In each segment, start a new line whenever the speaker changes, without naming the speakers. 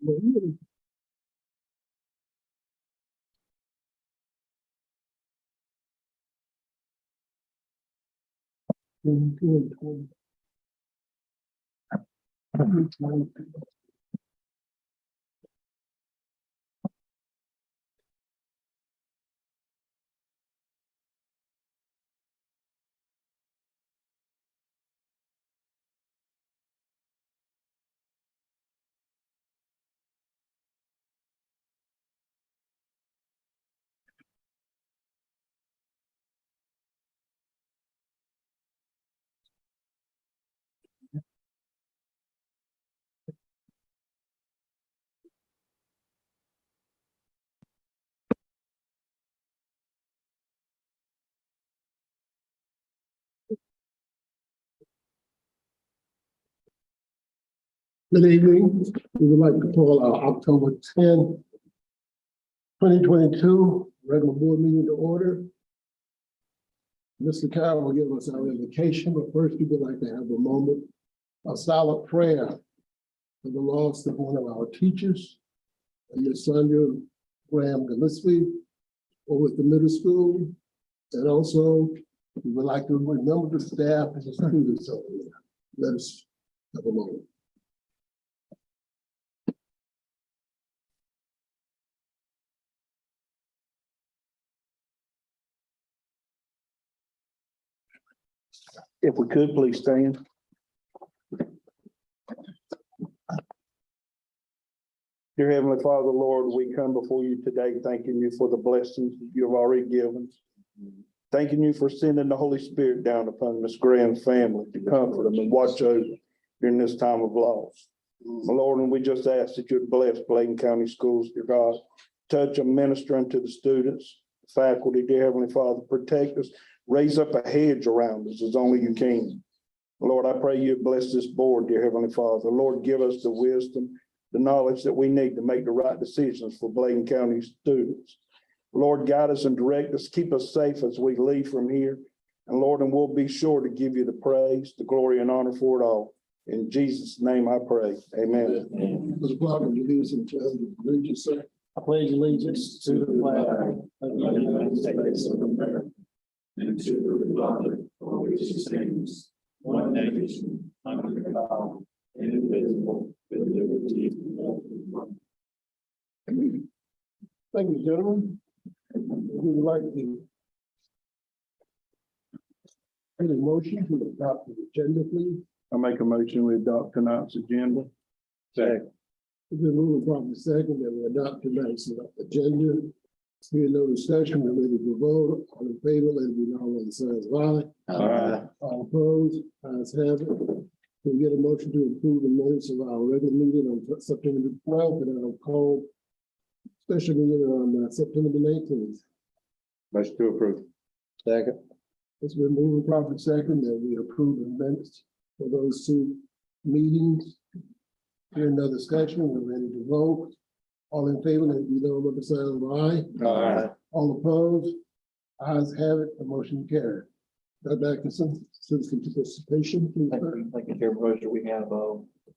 Good evening. We would like to call our October 10, 2022 regular board meeting to order. Mr. Carroll will give us our invocation, but first we would like to have a moment of silent prayer for the loss of one of our teachers, Ms. Sandra Graham Gillespie, over at the middle school. And also, we would like to remember the staff and the students over there. Let us have a moment.
If we could, please stand. Dear Heavenly Father, Lord, we come before you today, thanking you for the blessings that you have already given. Thanking you for sending the Holy Spirit down upon Miss Graham's family to comfort them and watch over during this time of loss. Lord, and we just ask that you would bless Bladen County Schools, dear God. Touch and minister unto the students, faculty, dear Heavenly Father, protect us. Raise up a hedge around us as only you can. Lord, I pray you bless this board, dear Heavenly Father. Lord, give us the wisdom, the knowledge that we need to make the right decisions for Bladen County students. Lord, guide us and direct us, keep us safe as we leave from here. And Lord, and we'll be sure to give you the praise, the glory and honor for it all. In Jesus' name I pray, amen.
Mr. Clark, would you lead us in terms of allegiance, sir?
I pledge allegiance to the flag of the United States of America and to the republic for which it stands, one nation, under God, indivisible, with liberty and justice.
Thank you, gentlemen. We would like to take a motion to adopt the agenda, please.
I make a motion we adopt tonight's agenda. Second.
It's been moved properly second that we adopt tonight's agenda. Seeing no discussion, we're ready to vote. All in favor, let it be known on the signs of aye. All opposed, ayes have it. Can we get a motion to approve the minutes of our regular meeting on September 12th and I'll call special meeting on September 19th.
Motion to approve. Second.
It's been moved properly second that we approve the minutes for those two meetings. Hearing no discussion, we're ready to vote. All in favor, let it be known by the sign of aye.
Aye.
All opposed, ayes have it, the motion carried. Now back to citizen participation, please.
Thank you, Chair Brozier. We have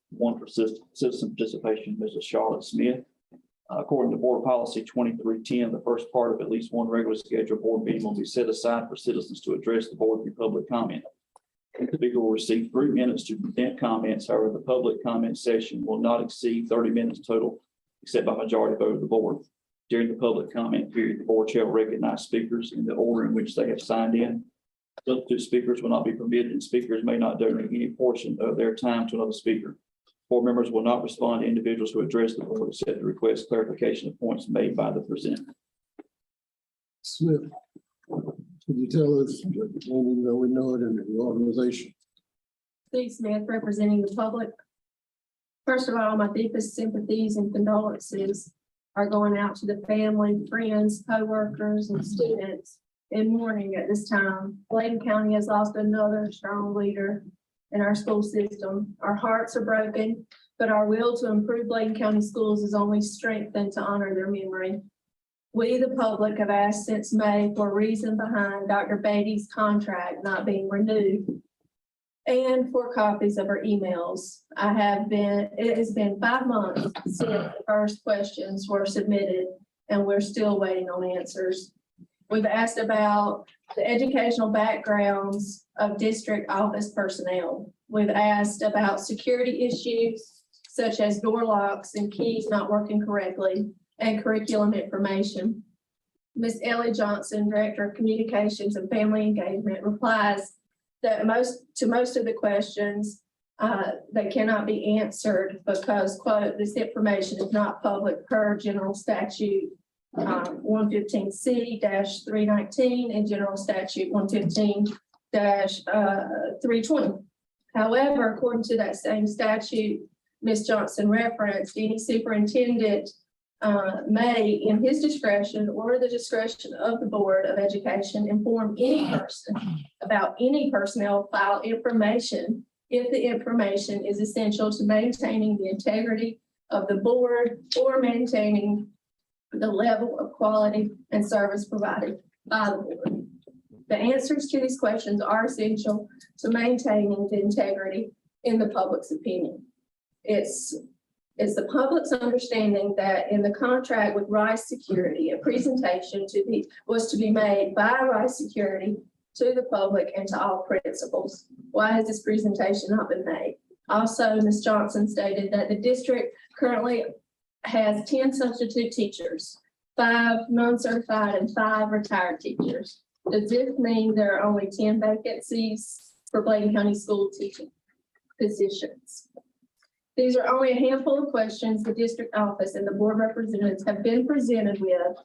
one for citizen participation, Mrs. Charlotte Smith. According to Board Policy 2310, the first part of at least one regularly scheduled board meeting will be set aside for citizens to address the board through public comment. The speaker will receive 3 minutes to present comments. However, the public comment session will not exceed 30 minutes total, except by majority vote of the board. During the public comment period, the board shall recognize speakers in the order in which they have signed in. Substitute speakers will not be permitted, and speakers may not donate any portion of their time to another speaker. Board members will not respond to individuals who address the board except to request clarification of points made by the presenter.
Smith, could you tell us, even though we know it in the organization?
Steve Smith, representing the public. First of all, my deepest sympathies and condolences are going out to the family, friends, co-workers, and students in mourning at this time. Bladen County has lost another strong leader in our school system. Our hearts are broken, but our will to improve Bladen County schools is only strengthened to honor their memory. We, the public, have asked since May for a reason behind Dr. Beatty's contract not being renewed. and for copies of our emails. It has been 5 months since the first questions were submitted, and we're still waiting on answers. We've asked about the educational backgrounds of district office personnel. We've asked about security issues such as door locks and keys not working correctly, and curriculum information. Ms. Ellie Johnson, Director of Communications and Family Engagement, replies that most of the questions that cannot be answered because, quote, this information is not public per general statute 115C-319 and general statute 115-320. However, according to that same statute, Ms. Johnson referenced, any superintendent may, in his discretion or the discretion of the Board of Education, inform any person about any personnel file information if the information is essential to maintaining the integrity of the board or maintaining the level of quality and service provided by the board. The answers to these questions are essential to maintaining the integrity in the public's opinion. It's the public's understanding that in the contract with Rice Security, a presentation was to be made by Rice Security to the public and to all principals. Why has this presentation not been made? Also, Ms. Johnson stated that the district currently has 10 substitute teachers, 5 non-certified and 5 retired teachers. Does this mean there are only 10 vacancies for Bladen County school teaching positions? These are only a handful of questions the district office and the board representatives have been presented with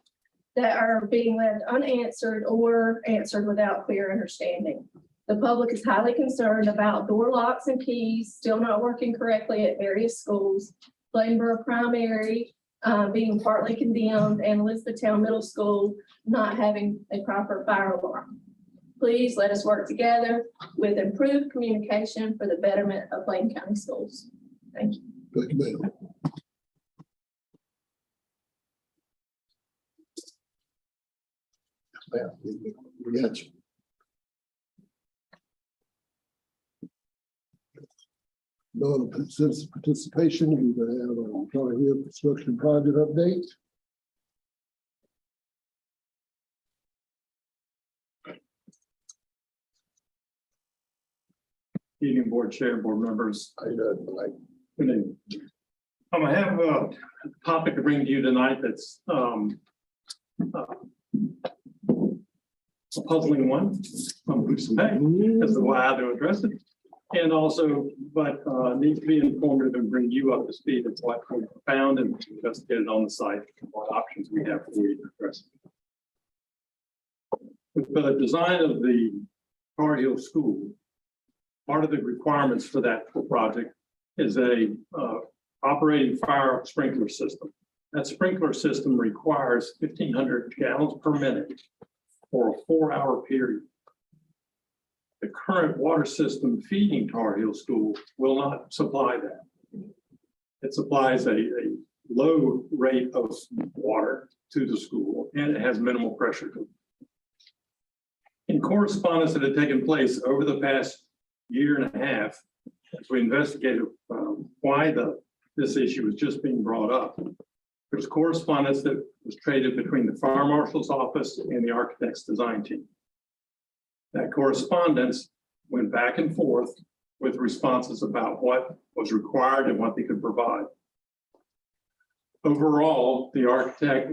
that are being left unanswered or answered without clear understanding. The public is highly concerned about door locks and keys still not working correctly at various schools, Bladenboro Primary being partly condemned, and Elizabethtown Middle School not having a proper fire alarm. Please let us work together with improved communication for the betterment of Bladen County schools. Thank you.
Thank you, ma'am. Ma'am, we got you. No other citizen participation. We're going to have a Charter Hill construction project update.
Evening, board chair, board members.
I know, like,
Good evening. I have a topic to bring to you tonight that's a puzzling one. I'm going to say as to why I do address it, and also, but needs to be informative and bring you up to speed of what we found and investigated on the site, and what options we have for you to address it. With the design of the Tar Heel School, part of the requirements for that project is a operating fire sprinkler system. That sprinkler system requires 1,500 gallons per minute for a 4-hour period. The current water system feeding Tar Heel School will not supply that. It supplies a low rate of water to the school, and it has minimal pressure to it. In correspondence that had taken place over the past year and a half, as we investigated why this issue was just being brought up, there's correspondence that was traded between the fire marshal's office and the architect's design team. That correspondence went back and forth with responses about what was required and what they could provide. Overall, the architect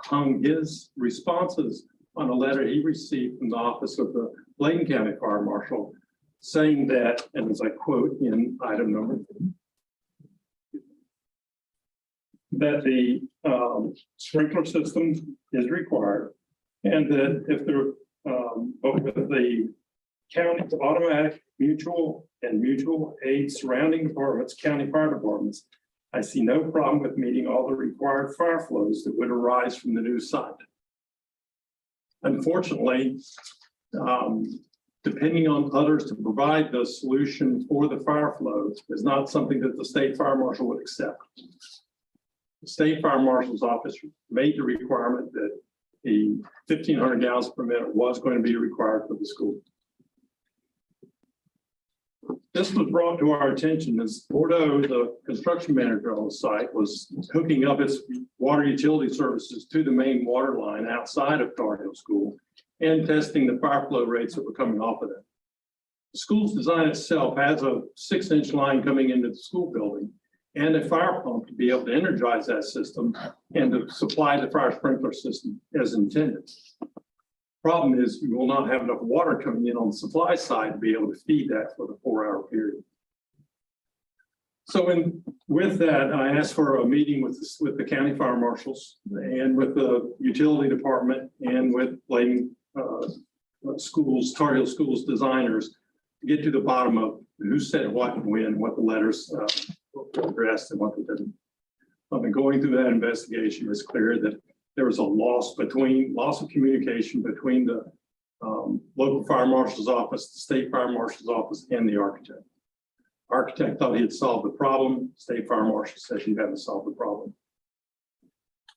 hung his responses on a letter he received from the office of the Bladen County Fire Marshal, saying that, and as I quote in item number 3, that the sprinkler system is required, and that if both the county's automatic, mutual, and mutual aid surrounding departments, county fire departments, I see no problem with meeting all the required fire flows that would arise from the new site. Unfortunately, depending on others to provide the solution for the fire flows is not something that the state fire marshal would accept. The state fire marshal's office made the requirement that the 1,500 gallons per minute was going to be required for the school. This was brought to our attention as Bordeaux, the construction manager on the site, was hooking up its water utility services to the main water line outside of Tar Heel School and testing the fire flow rates that were coming off of that. The school's design itself has a 6-inch line coming into the school building and a fire pump to be able to energize that system and to supply the fire sprinkler system as intended. Problem is, we will not have enough water coming in on the supply side to be able to feed that for the 4-hour period. So with that, I asked for a meeting with the county fire marshals and with the utility department and with Bladen schools, Tar Heel schools designers to get to the bottom of who said what and when, what the letters addressed and what they didn't. And going through that investigation, it was clear that there was a loss of communication between the local fire marshal's office, the state fire marshal's office, and the architect. Architect thought he had solved the problem. State fire marshal said he hadn't solved the problem.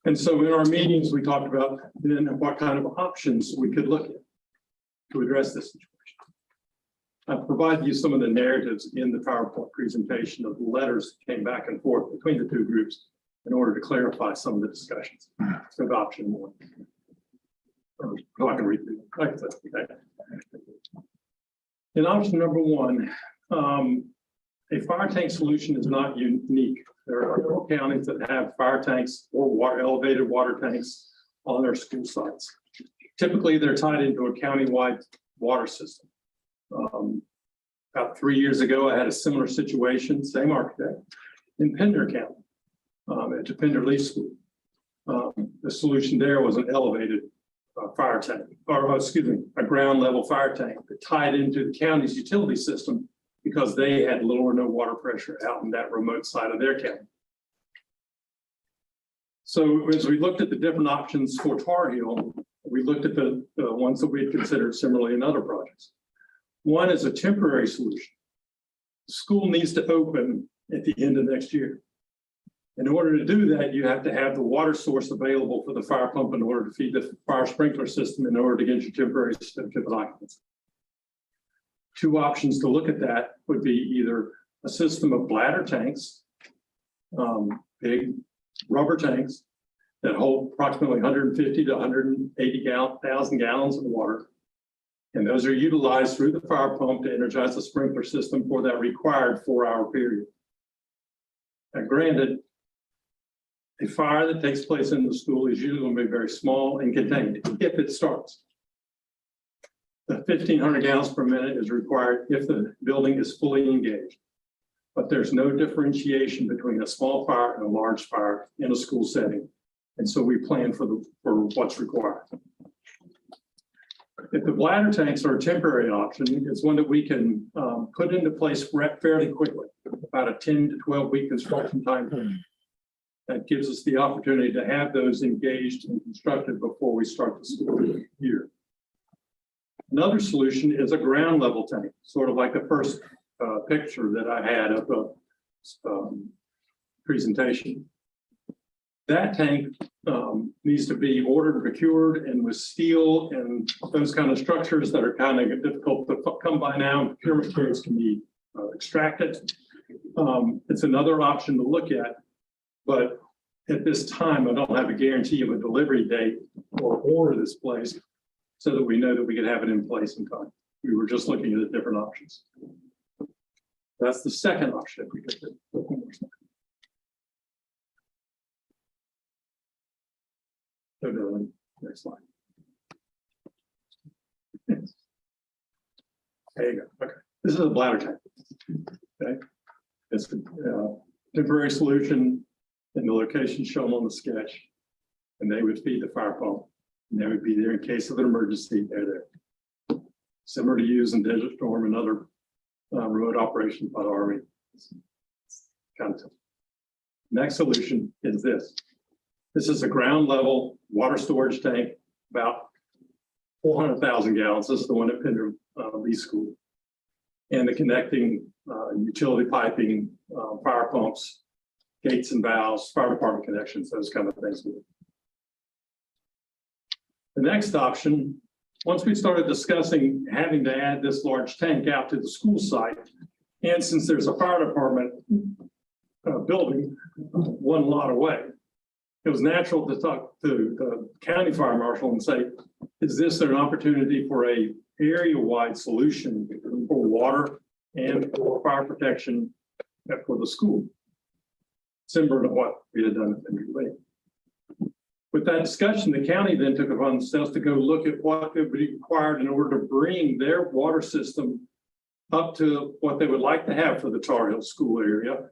And so in our meetings, we talked about then what kind of options we could look at to address this situation. I provided you some of the narratives in the PowerPoint presentation of the letters that came back and forth between the two groups in order to clarify some of the discussions. So option one. I can read through. Okay. In option number one, a fire tank solution is not unique. There are several counties that have fire tanks or elevated water tanks on their school sites. Typically, they're tied into a county-wide water system. About 3 years ago, I had a similar situation, same architect, in Pender County. At the Pender Lee School. The solution there was an elevated fire tank, or excuse me, a ground level fire tank that tied into the county's utility system because they had little or no water pressure out in that remote side of their county. So as we looked at the different options for Tar Heel, we looked at the ones that we had considered similarly in other projects. One is a temporary solution. The school needs to open at the end of next year. In order to do that, you have to have the water source available for the fire pump in order to feed the fire sprinkler system in order to get your temporary certificate of occupancy. Two options to look at that would be either a system of bladder tanks, big rubber tanks that hold approximately 150 to 180,000 gallons of water. And those are utilized through the fire pump to energize the sprinkler system for that required 4-hour period. Now, granted, a fire that takes place in the school is usually going to be very small and contained if it starts. The 1,500 gallons per minute is required if the building is fully engaged. But there's no differentiation between a small fire and a large fire in a school setting. And so we plan for what's required. If the bladder tanks are a temporary option, it's one that we can put into place fairly quickly, about a 10 to 12 week construction time frame. That gives us the opportunity to have those engaged and constructed before we start the school year. Another solution is a ground level tank, sort of like the first picture that I had of the presentation. That tank needs to be ordered and procured, and with steel and those kind of structures that are kind of difficult to come by now, procurement materials can be extracted. It's another option to look at. But at this time, I don't have a guarantee of a delivery date or order this place so that we know that we can have it in place in time. We were just looking at the different options. That's the second option. If we could look one more second. Go to the next slide. There you go. Okay. This is a bladder tank. Okay. It's a temporary solution in the location shown on the sketch, and they would feed the fire pump, and they would be there in case of an emergency. They're there. Similar to use in Desert Storm and other remote operations by the Army. Kind of. Next solution is this. This is a ground level water storage tank, about 400,000 gallons. This is the one at Pender Lee School. And the connecting utility piping, fire pumps, gates and valves, fire department connections, those kind of things. The next option, once we started discussing having to add this large tank out to the school site, And since there's a fire department building one lot away, it was natural to talk to the county fire marshal and say, is this an opportunity for a area-wide solution for water and for fire protection for the school? Similar to what we had done at Henry Lake. With that discussion, the county then took it upon themselves to go look at what would be required in order to bring their water system up to what they would like to have for the Tar Heel school area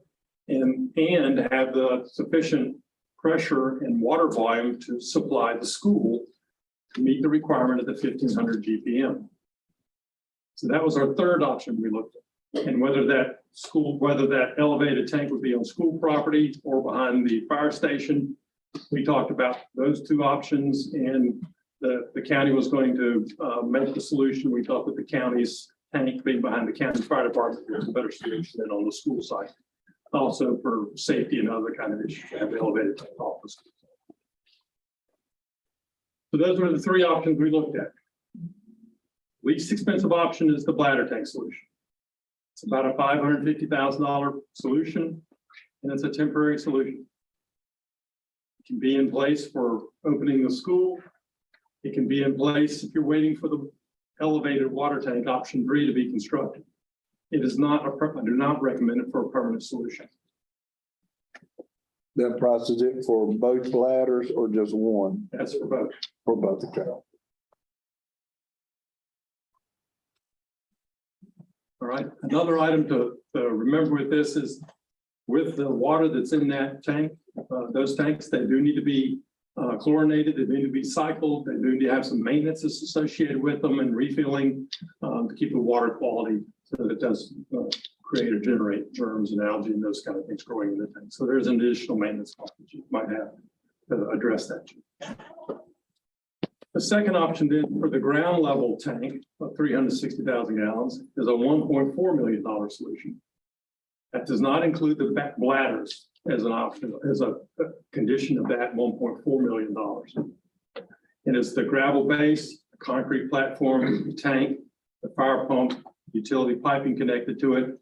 and have the sufficient pressure and water volume to supply the school to meet the requirement of the 1500 GPM. So that was our third option we looked at. And whether that elevated tank would be on school property or behind the fire station, we talked about those two options, and the county was going to make the solution. We thought that the county's tank being behind the county fire department was a better solution than on the school site. Also for safety and other kind of issues, to have the elevated tank off the school. So those were the three options we looked at. Least expensive option is the bladder tank solution. It's about a $550,000 solution, and it's a temporary solution. It can be in place for opening the school. It can be in place if you're waiting for the elevated water tank option 3 to be constructed. It is not I do not recommend it for a permanent solution.
That price is it for both bladders or just one?
That's for both.
For both, okay.
All right. Another item to remember with this is with the water that's in that tank, those tanks, they do need to be chlorinated. They need to be cycled. They do need to have some maintenance associated with them and refilling to keep the water quality so that it doesn't create or generate germs and algae and those kind of things growing in the tank. So there's an additional maintenance cost that you might have to address that. The second option then for the ground level tank of 360,000 gallons is a $1.4 million solution. That does not include the back bladders as an option, as a condition of that $1.4 million. And it's the gravel base, the concrete platform, the tank, the fire pump, utility piping connected to it,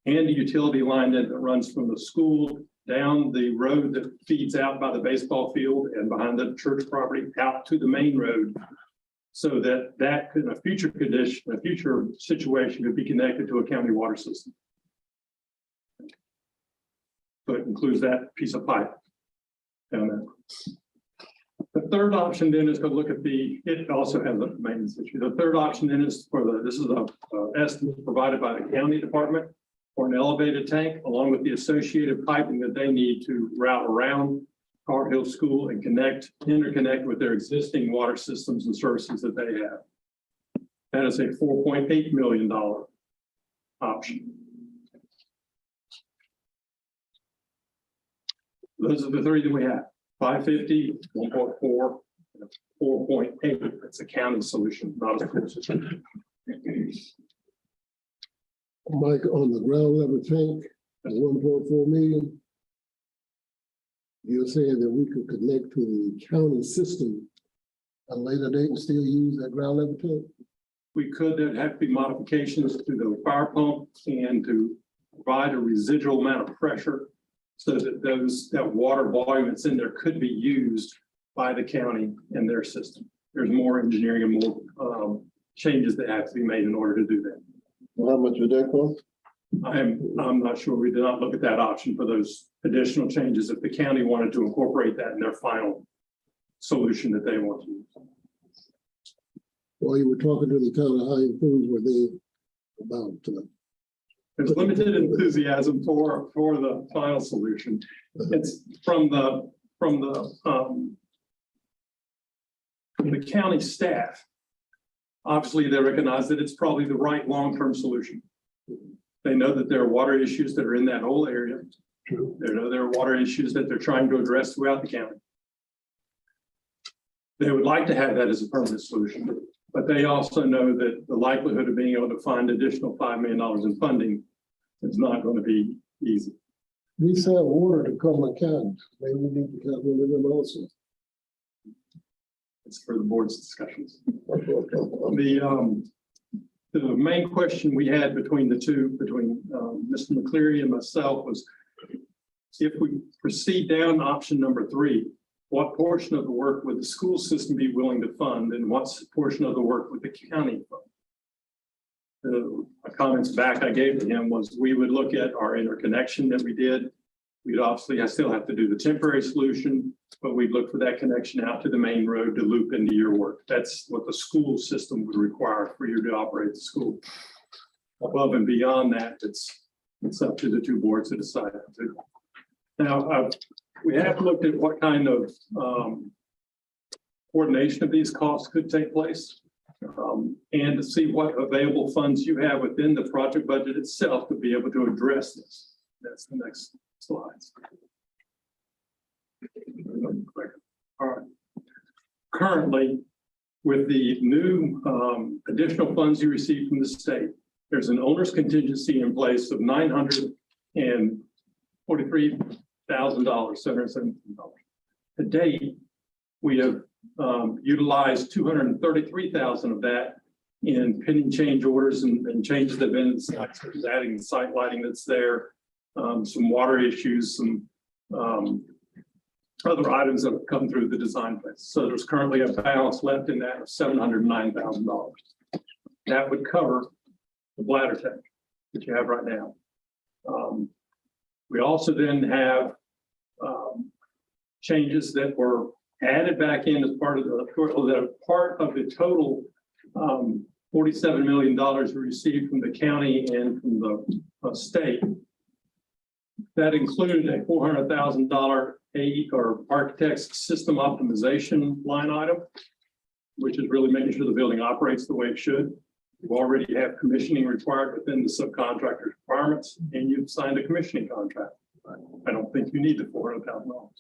and the utility line that runs from the school down the road that feeds out by the baseball field and behind the church property out to the main road, so that could, in a future condition, a future situation, could be connected to a county water system. So it includes that piece of pipe down there. The third option then is to look at it also has a maintenance issue. The third option then is this is a estimate provided by the county department for an elevated tank, along with the associated piping that they need to route around Tar Heel School and interconnect with their existing water systems and services that they have. That is a $4.8 million option. Those are the three that we have: 550, 1.4, and 4.8. That's a county solution, not a school system.
Mike, on the ground level tank, at 1.4 million, you're saying that we could connect to the county system at a later date and still use that ground level tank?
We could, there'd have to be modifications to the fire pump and to provide a residual amount of pressure so that that water volume that's in there could be used by the county and their system. There's more engineering and more changes that have to be made in order to do that.
Well, how much would that cost?
I'm not sure. We did not look at that option for those additional changes if the county wanted to incorporate that in their final solution that they want to use.
While you were talking to the county, how enthused were they about
There's limited enthusiasm for the final solution. It's from the county staff. Obviously, they recognize that it's probably the right long-term solution. They know that there are water issues that are in that whole area.
True.
They know there are water issues that they're trying to address throughout the county. They would like to have that as a permanent solution, but they also know that the likelihood of being able to find additional $5 million in funding is not going to be easy.
We sell water to Cumberland County. Maybe we need to cover them also.
It's for the board's discussions. The The main question we had between the two, between Mr. McCleary and myself, was if we proceed down option number 3, what portion of the work would the school system be willing to fund, and what portion of the work would the county fund? The comments back I gave to him was we would look at our interconnection that we did. We'd obviously, I still have to do the temporary solution, but we'd look for that connection out to the main road to loop into your work. That's what the school system would require for you to operate the school. Above and beyond that, it's up to the two boards to decide to. Now, we have looked at what kind of coordination of these costs could take place, and to see what available funds you have within the project budget itself to be able to address this. That's the next slides. All right. Currently, with the new additional funds you receive from the state, there's an owner's contingency in place of $943,717. To date, we have utilized $233,000 of that in pending change orders and changes that have been, such as adding the site lighting that's there, some water issues, some other items that have come through the design phase. So there's currently a balance left in that of $709,000. That would cover the bladder tank that you have right now. We also then have changes that were added back in as part of the total $47 million we received from the county and from the state. That included a $400,000 or architect's system optimization line item, which is really making sure the building operates the way it should. You already have commissioning required within the subcontractor's requirements, and you've signed a commissioning contract. I don't think you need the $400,000.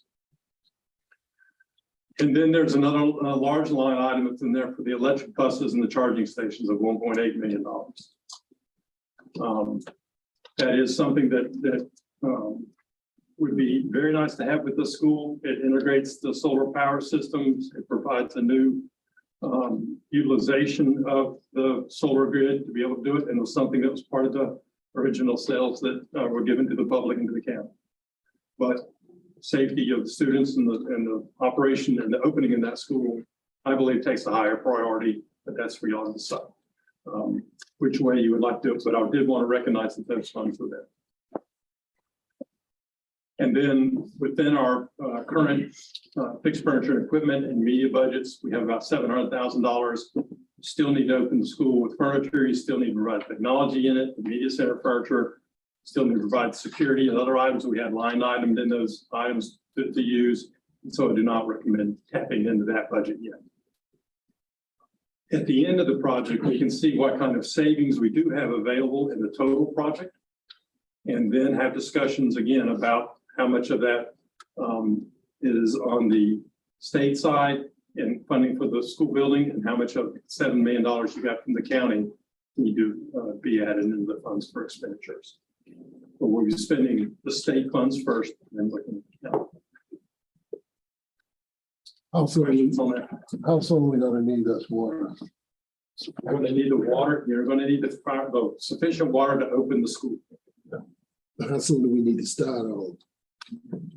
And then there's another large line item that's in there for the electric buses and the charging stations of $1.8 million. That is something that would be very nice to have with the school. It integrates the solar power systems. It provides a new utilization of the solar grid to be able to do it. And it was something that was part of the original sales that were given to the public and to the county. But safety of the students and the operation and the opening in that school, I believe, takes a higher priority, but that's for y'all to decide which way you would like to do it. But I did want to recognize that those funds were there. And then within our current fixed furniture and equipment and media budgets, we have about $700,000. Still need to open the school with furniture. You still need to provide technology in it, the media center furniture. Still need to provide security and other items. We had line items in those items to use. And so I do not recommend tapping into that budget yet. At the end of the project, we can see what kind of savings we do have available in the total project, and then have discussions again about how much of that is on the state side and funding for the school building, and how much of the $7 million you got from the county need to be added into the funds for expenditures. But we'll be spending the state funds first and then looking at the county.
How soon
Questions on that?
are we gonna need this water?
You're going to need the water. You're going to need the sufficient water to open the school.
How soon do we need to start on?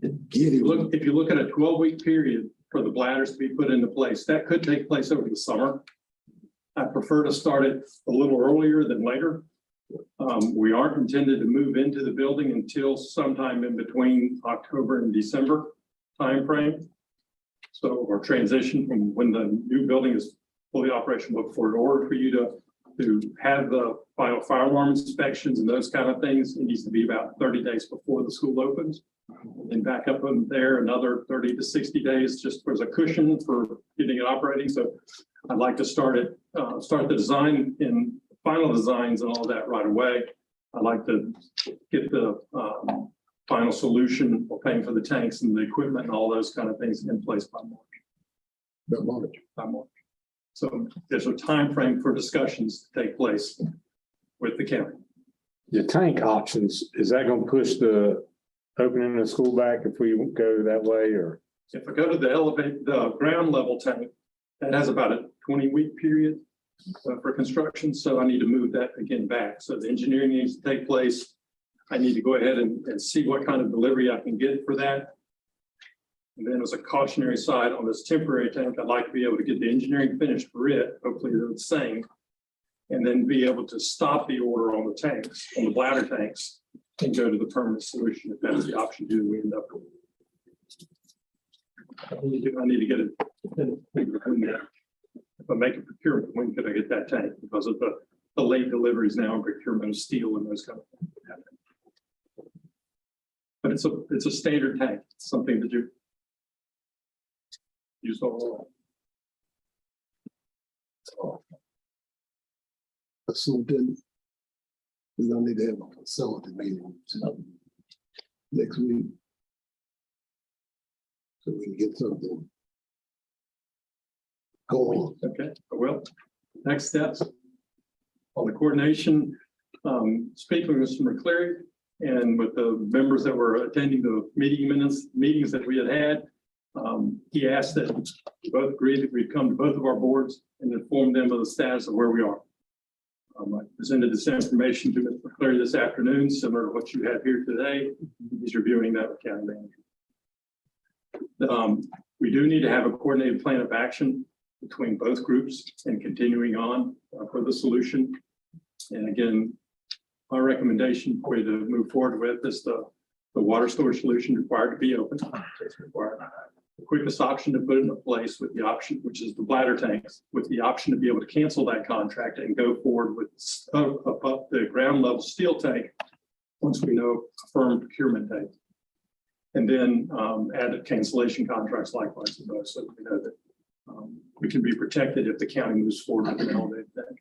If you look at a 12-week period for the bladders to be put into place, that could take place over the summer. I prefer to start it a little earlier than later. We aren't intended to move into the building until sometime in between October and December timeframe. So, or transition from when the new building is fully operational. But for in order for you to have the final fire alarm inspections and those kind of things, it needs to be about 30 days before the school opens. And back up from there another 30 to 60 days, just as a cushion for getting it operating. So I'd like to start the design and final designs and all that right away. I'd like to get the final solution for paying for the tanks and the equipment and all those kind of things in place by March. By March. So there's a time frame for discussions to take place with the county.
The tank options, is that going to push the opening of the school back if we go that way, or?
If I go to the ground level tank, that has about a 20-week period. for construction, so I need to move that again back. So the engineering needs to take place. I need to go ahead and see what kind of delivery I can get for that. And then as a cautionary side on this temporary tank, I'd like to be able to get the engineering finished for it, hopefully they're the same. And then be able to stop the order on the tanks, on the bladder tanks, and go to the permanent solution if that's the option do we end up with. I need to get it. If I make a procurement, when could I get that tank? Because of the late deliveries now and procurement of steel and those kind of things. But it's a standard tank, it's something that you use all.
So then we're gonna need to have a facility meeting next week. So we can get something going.
Okay, well, next steps on the coordination, speaking with Mr. McCleary and with the members that were attending the meetings that we had, he asked that we both agreed that we'd come to both of our boards and inform them of the status of where we are. I presented this information to Mr. McCleary this afternoon, similar to what you have here today. He's reviewing that with county manager. We do need to have a coordinated plan of action between both groups and continuing on for the solution. And again, my recommendation for you to move forward with is the water storage solution required to be open. It's required. The quickest option to put it into place with the option, which is the bladder tanks, with the option to be able to cancel that contract and go forward with above the ground level steel tank once we know a firm procurement date. And then add cancellation contracts likewise to those, so we know that we can be protected if the county moves forward with an elevated tank.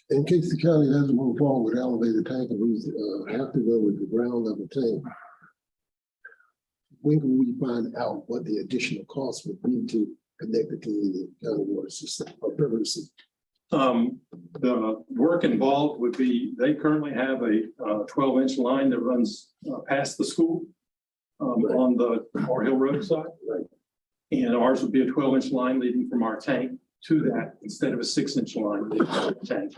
In case the county doesn't move forward with elevated tank and we have to go with the ground level tank, when can we find out what the additional cost would be to connect it to the county water system or privacy?
The work involved would be, they currently have a 12-inch line that runs past the school on the Moore Hill Road side. Right. And ours would be a 12-inch line leading from our tank to that instead of a 6-inch line leading from the tank.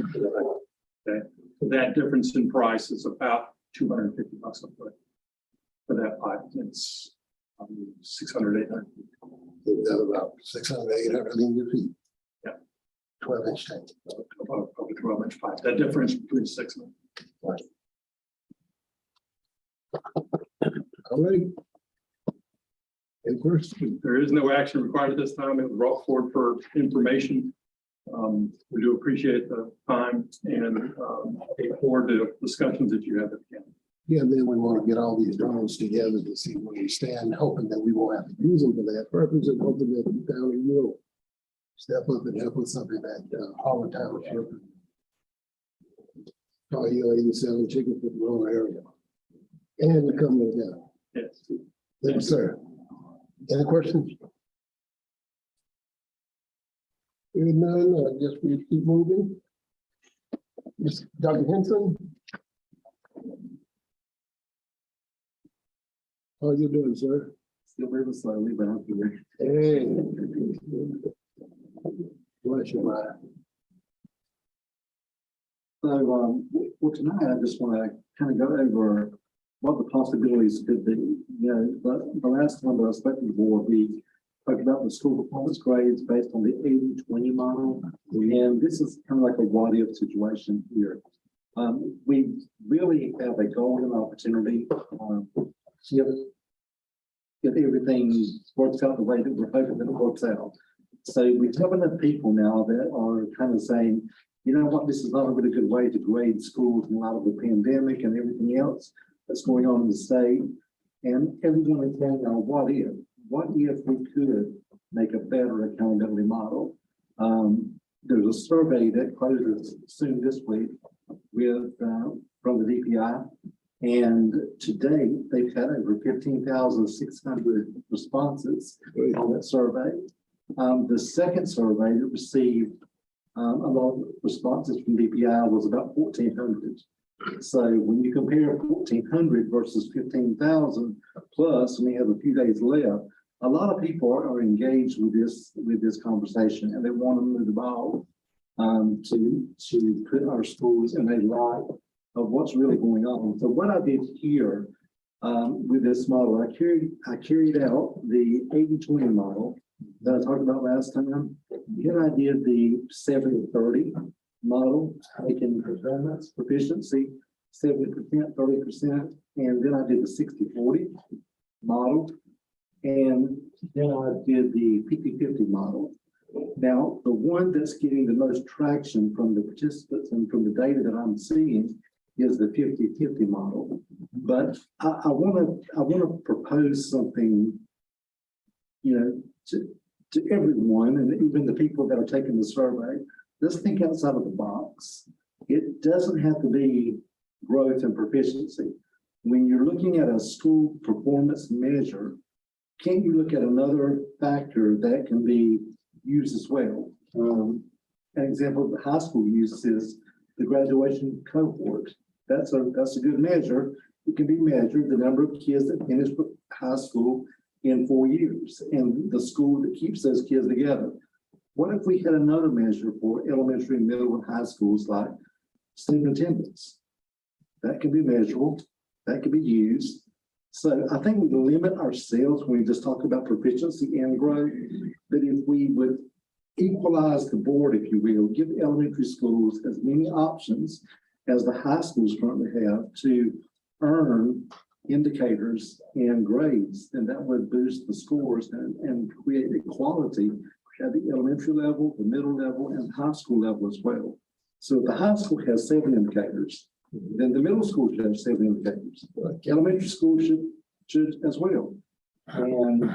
Okay. So that difference in price is about $250 a foot for that pipe. It's 600, 800.
We've got about 600, 800 linear feet.
Yeah.
12-inch tank.
Of a 12-inch pipe. That difference between 6 and 8.
Right. All right. And first,
There is no action required at this time. It was brought forward for information. We do appreciate the time and look forward to discussions that you have at the county.
yeah, then we want to get all these drones together to see where we stand, hoping that we won't have to use them for that purpose and hoping that the county will step up and help us up in that Holland Township. Hill 87 chicken for the rural area. And the coming down.
Yes.
Thank you, sir. Any questions? Hearing none, I guess we keep moving. Dr. Henson? How you doing, sir?
Still very slowly, but I'm here.
Hey. Bless your mind.
So, well, tonight I just want to kind of go over what the possibilities could be. You know, the last time that I spoke to the board, we talked about the school performance grades based on the 80-20 model. And this is kind of like a what-if situation here. We really have a golden opportunity if everything works out the way that we're hoping that it works out. So we have enough people now that are kind of saying, you know what, this is not a really good way to grade schools in light of the pandemic and everything else that's going on in the state. And everyone is saying, now, what if we could make a better accountability model? There's a survey that closes soon this week with from the DPI. And to date, they've had over 15,600 responses on that survey. The second survey that received a lot of responses from DPI was about 1,400. So when you compare 1,400 versus 15,000 plus, and we have a few days left, a lot of people are engaged with this conversation, and they want to move the ball to put our schools in a light of what's really going on. So what I did here with this model, I carried out the 80-20 model that I talked about last time. Then I did the 70-30 model, taking performance, proficiency, 70%, 30%, and then I did the 60-40 model, and then I did the 50-50 model. Now, the one that's getting the most traction from the participants and from the data that I'm seeing is the 50-50 model. But I want to propose something, to everyone, and even the people that are taking the survey. Let's think outside of the box. It doesn't have to be growth and proficiency. When you're looking at a school performance measure, can't you look at another factor that can be used as well? An example the high school uses is the graduation cohort. That's a good measure. It can be measured, the number of kids that finish high school in 4 years, and the school that keeps those kids together. What if we had another measure for elementary, middle, and high schools, like student attendance? That can be measurable, that can be used. So I think we limit ourselves when we just talk about proficiency and growth, but if we would equalize the board, if you will, give elementary schools as many options as the high schools currently have to earn indicators and grades, then that would boost the scores and create equality at the elementary level, the middle level, and high school level as well. So if the high school has 7 indicators, then the middle school should have 7 indicators. Elementary school should as well. And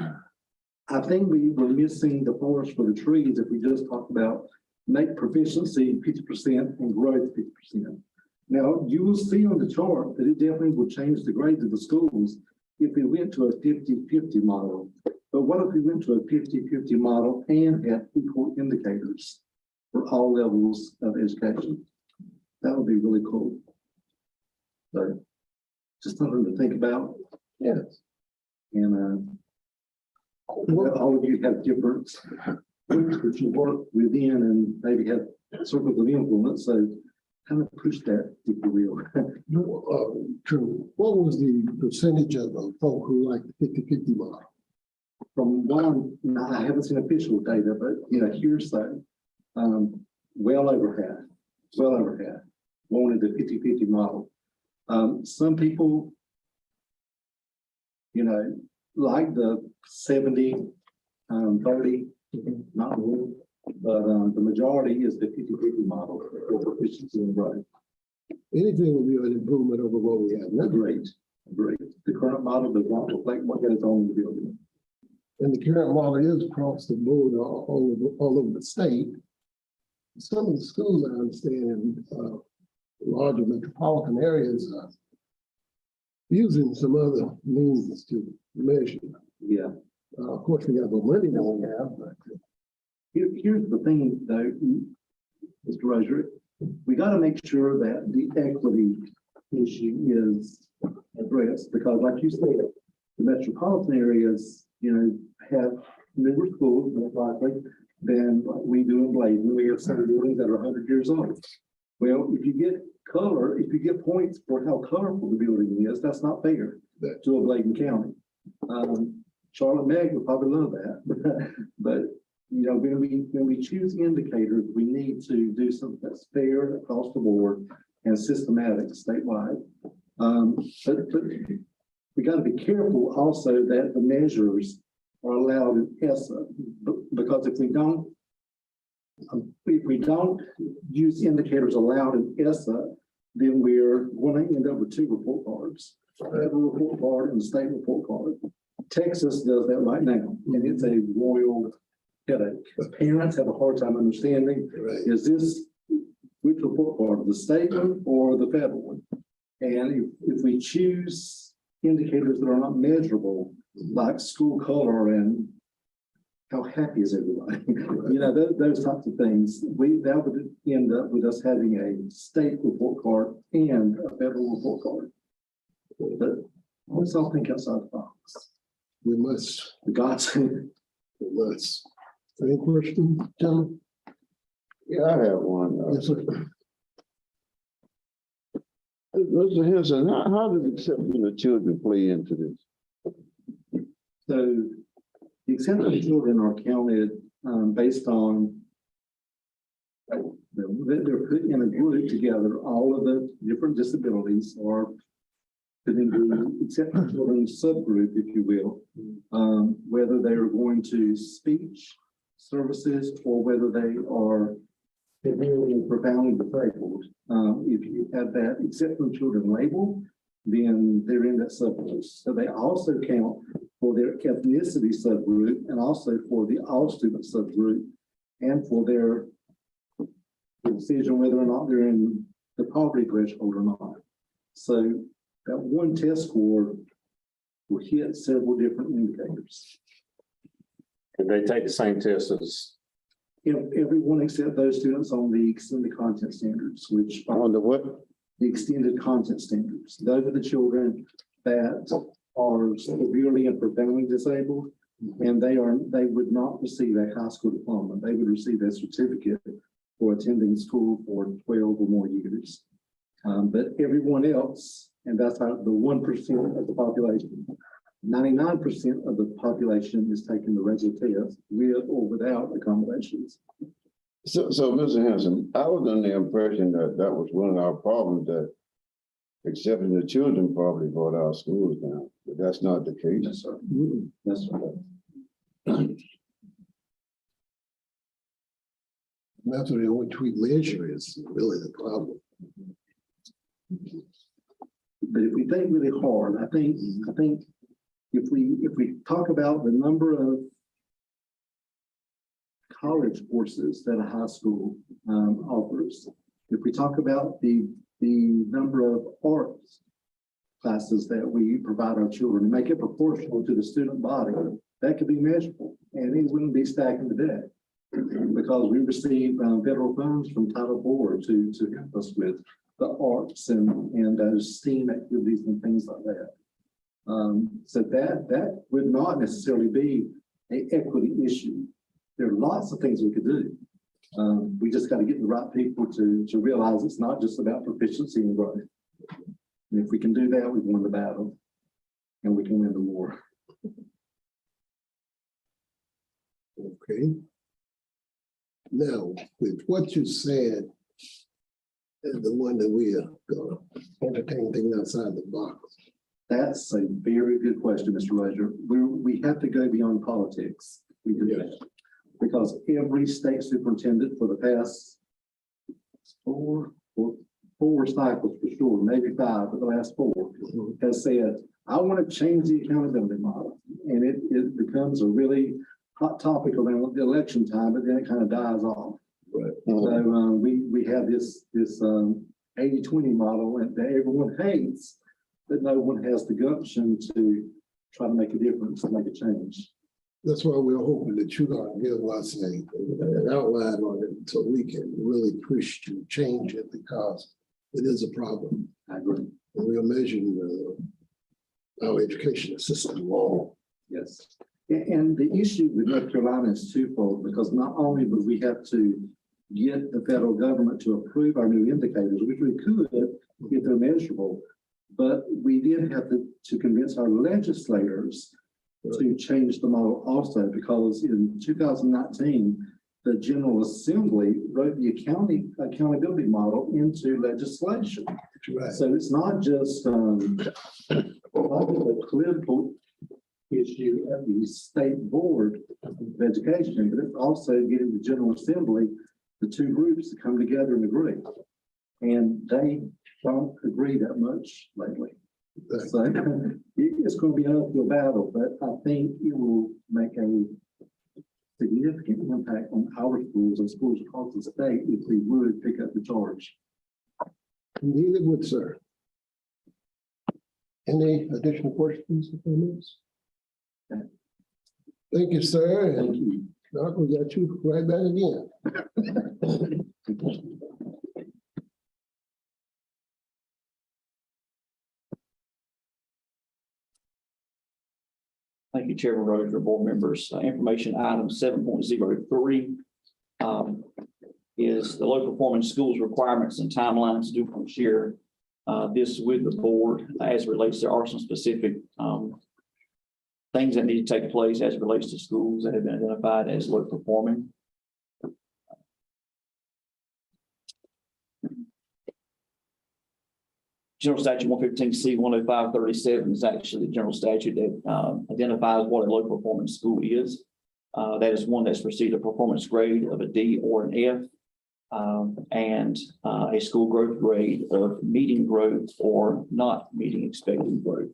I think we were missing the forest for the trees if we just talk about make proficiency 50% and growth 50%. Now, you will see on the chart that it definitely will change the grades of the schools if we went to a 50-50 model. But what if we went to a 50-50 model and had equal indicators for all levels of education? That would be really cool. So just something to think about.
Yes.
And all of you have different groups that you work within and maybe have circles of influence. So kind of push that, if you will.
True. What was the percentage of folk who like the 50-50 model?
From one, I haven't seen official data, but hearsay, well over half wanted the 50-50 model. Some people, like the 70-30, not really, but the majority is the 50-50 model for proficiency and growth.
Anything will be an improvement over what we have now.
Great. The current model does not reflect what goes on in the building.
And the current model is across the board all over the state. Some of the schools, I understand, in larger metropolitan areas are using some other means to measure.
Yeah.
Of course, we got more money than we have, but
Here's the thing, though, Mr. Roger, we got to make sure that the equity issue is addressed, because like you said, the metropolitan areas, have newer schools more likely than we do in Bladen. We have some buildings that are 100 years old. Well, if you get points for how colorful the building is, that's not fair to a Bladen County. Charlotte Meg would probably love that, but when we choose indicators, we need to do something that's fair across the board and systematic statewide. But we got to be careful also that the measures are allowed in ESSA, because if we don't use indicators allowed in ESSA, then we're going to end up with 2 report cards, a federal report card and a state report card. Texas does that right now, and it's a royal headache. Parents have a hard time understanding, is this which report card, the state one or the federal one? And if we choose indicators that are not measurable, like school color and how happy is everybody, those types of things, that would end up with us having a state report card and a federal report card. But let's all think outside the box.
We must,
The godsend.
we must. Any questions, gentlemen?
Yeah, I have one.
Yes, sir.
Mr. Henson, how does accepting the children play into this?
So the exceptional children are counted based on they're put in a group together, all of the different disabilities are put into the exceptional children subgroup, if you will, whether they are going to speech services or whether they are severely and profoundly disabled. If you have that exceptional children label, then they're in that subgroup. So they also count for their ethnicity subgroup and also for the all student subgroup and for their decision whether or not they're in the poverty threshold or not. So that one test score will hit several different indicators.
Could they take the same test as,
Everyone except those students on the extended content standards, which are
On the what?
the extended content standards. Those are the children that are severely and profoundly disabled, and they would not receive a high school diploma. They would receive a certificate for attending school for 12 or more years. But everyone else, and that's how the 1% of the population, 99% of the population is taking the regular test with or without accommodations.
So, Mr. Henson, I was under the impression that that was one of our problems, that accepting the children probably brought our schools down, but that's not the case.
Yes, sir. That's right.
Method in which we measure is really the problem.
But if we think really hard, I think if we talk about the number of college courses that a high school offers, if we talk about the number of arts classes that we provide our children and make it proportional to the student body, that could be measurable, and it wouldn't be stacking the deck because we receive federal funds from Title IV to help us with the arts and those STEAM activities and things like that. So that would not necessarily be an equity issue. There are lots of things we could do. We just got to get the right people to realize it's not just about proficiency and growth. And if we can do that, we've won the battle and we can win the war.
Okay. Now, with what you said, and the one that we are gonna entertain things outside the box.
That's a very good question, Mr. Roger. We have to go beyond politics. We do that. Because every state superintendent for the past four cycles for sure, maybe 5, but the last 4 has said, I want to change the accountability model. And it becomes a really hot topic around the election time, but then it kind of dies off.
Right.
So we have this 80-20 model that everyone hates, but no one has the gumption to try to make a difference and make a change.
That's why we're hoping that you're gonna give us an outline on it so we can really push to change it because it is a problem.
I agree.
And we are measuring our education system wrong.
Yes. And the issue with North Carolina is twofold, because not only would we have to get the federal government to approve our new indicators, which we could if they're measurable, but we did have to convince our legislators to change the model also, because in 2019, the General Assembly wrote the accountability model into legislation.
Right.
So it's not just a political issue at the state board of education, but it's also getting the General Assembly, the 2 groups, to come together and agree. And they don't agree that much lately.
Right.
So it's going to be an uphill battle, but I think it will make a significant impact on our schools and schools across the state if we would pick up the charge.
Indeed it would, sir. Any additional questions or comments? Thank you, sir.
Thank
And
you.
Doc, we got you right back again.
Thank you, Chairman Rhodes, or board members. Information item 7.03 is the low performing schools requirements and timelines. Do want to share this with the board as it relates. There are some specific things that need to take place as it relates to schools that have been identified as low performing. General Statute 115C 10537 is actually the general statute that identifies what a low performing school is. That is one that's received a performance grade of a D or an F, and a school growth grade of meeting growth or not meeting expected growth.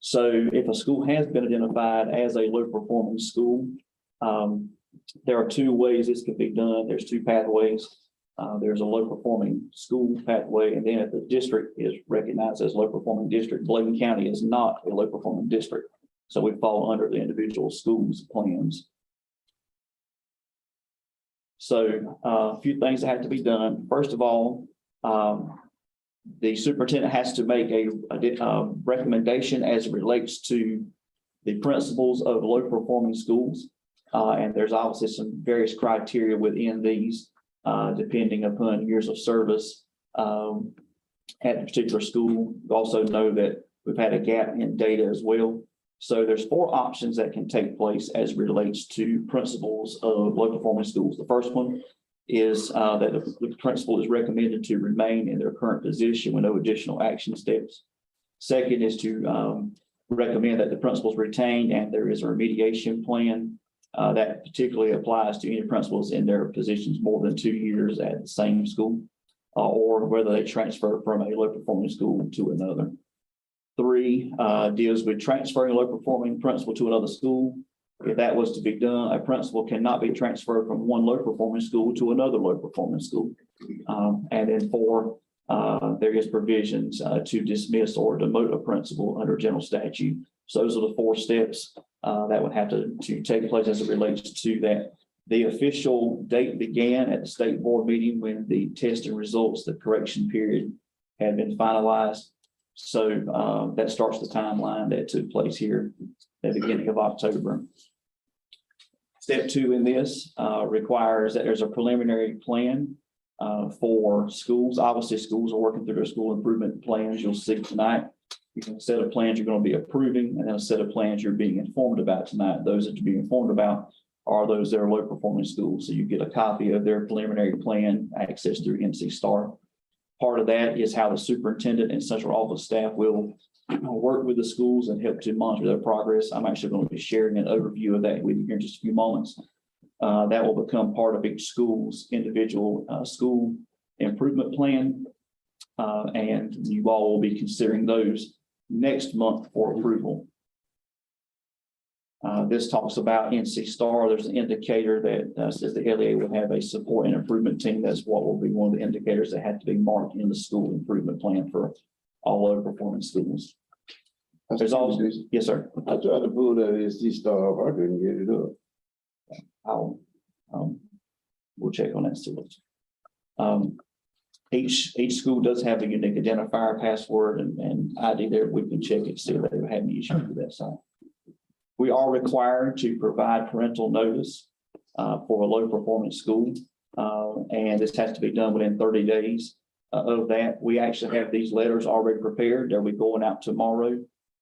So if a school has been identified as a low performing school, there are two ways this can be done. There's two pathways. There's a low performing school pathway, and then if the district is recognized as low performing district, Bladen County is not a low performing district. So we fall under the individual schools plans. So a few things that have to be done. First of all, the superintendent has to make a recommendation as it relates to the principals of low performing schools. And there's obviously some various criteria within these, depending upon years of service at a particular school. We also know that we've had a gap in data as well. So there's 4 options that can take place as it relates to principals of low performing schools. The first one is that the principal is recommended to remain in their current position with no additional action steps. Second is to recommend that the principal is retained and there is a remediation plan that particularly applies to any principals in their positions more than 2 years at the same school, or whether they transfer from a low performing school to another. 3 deals with transferring a low performing principal to another school. If that was to be done, a principal cannot be transferred from one low performing school to another low performing school. And then 4, there is provisions to dismiss or demote a principal under general statute. So those are the 4 steps that would have to take place as it relates to that. The official date began at the state board meeting when the testing results, the correction period had been finalized. So that starts the timeline that took place here at the beginning of October. Step 2 in this requires that there's a preliminary plan for schools. Obviously, schools are working through their school improvement plans. You'll see tonight. You have a set of plans you're going to be approving, and then a set of plans you're being informed about tonight. Those that you're being informed about are those that are low performing schools. So you get a copy of their preliminary plan access through NC STAR. Part of that is how the superintendent and central office staff will work with the schools and help to monitor their progress. I'm actually going to be sharing an overview of that with you here in just a few moments. That will become part of each school's individual school improvement plan. And you all will be considering those next month for approval. This talks about NC STAR. There's an indicator that says the LEA will have a support and improvement team. That's what will be one of the indicators that have to be marked in the school improvement plan for all low performing schools. There's also, yes, sir.
I tried to pull that NC STAR up. I couldn't get it up.
I'll we'll check on that still. Each school does have a unique identifier, password, and ID there. We can check it, see if they have any issues with that side. We are required to provide parental notice for a low performance school. And this has to be done within 30 days of that. We actually have these letters already prepared. They'll be going out tomorrow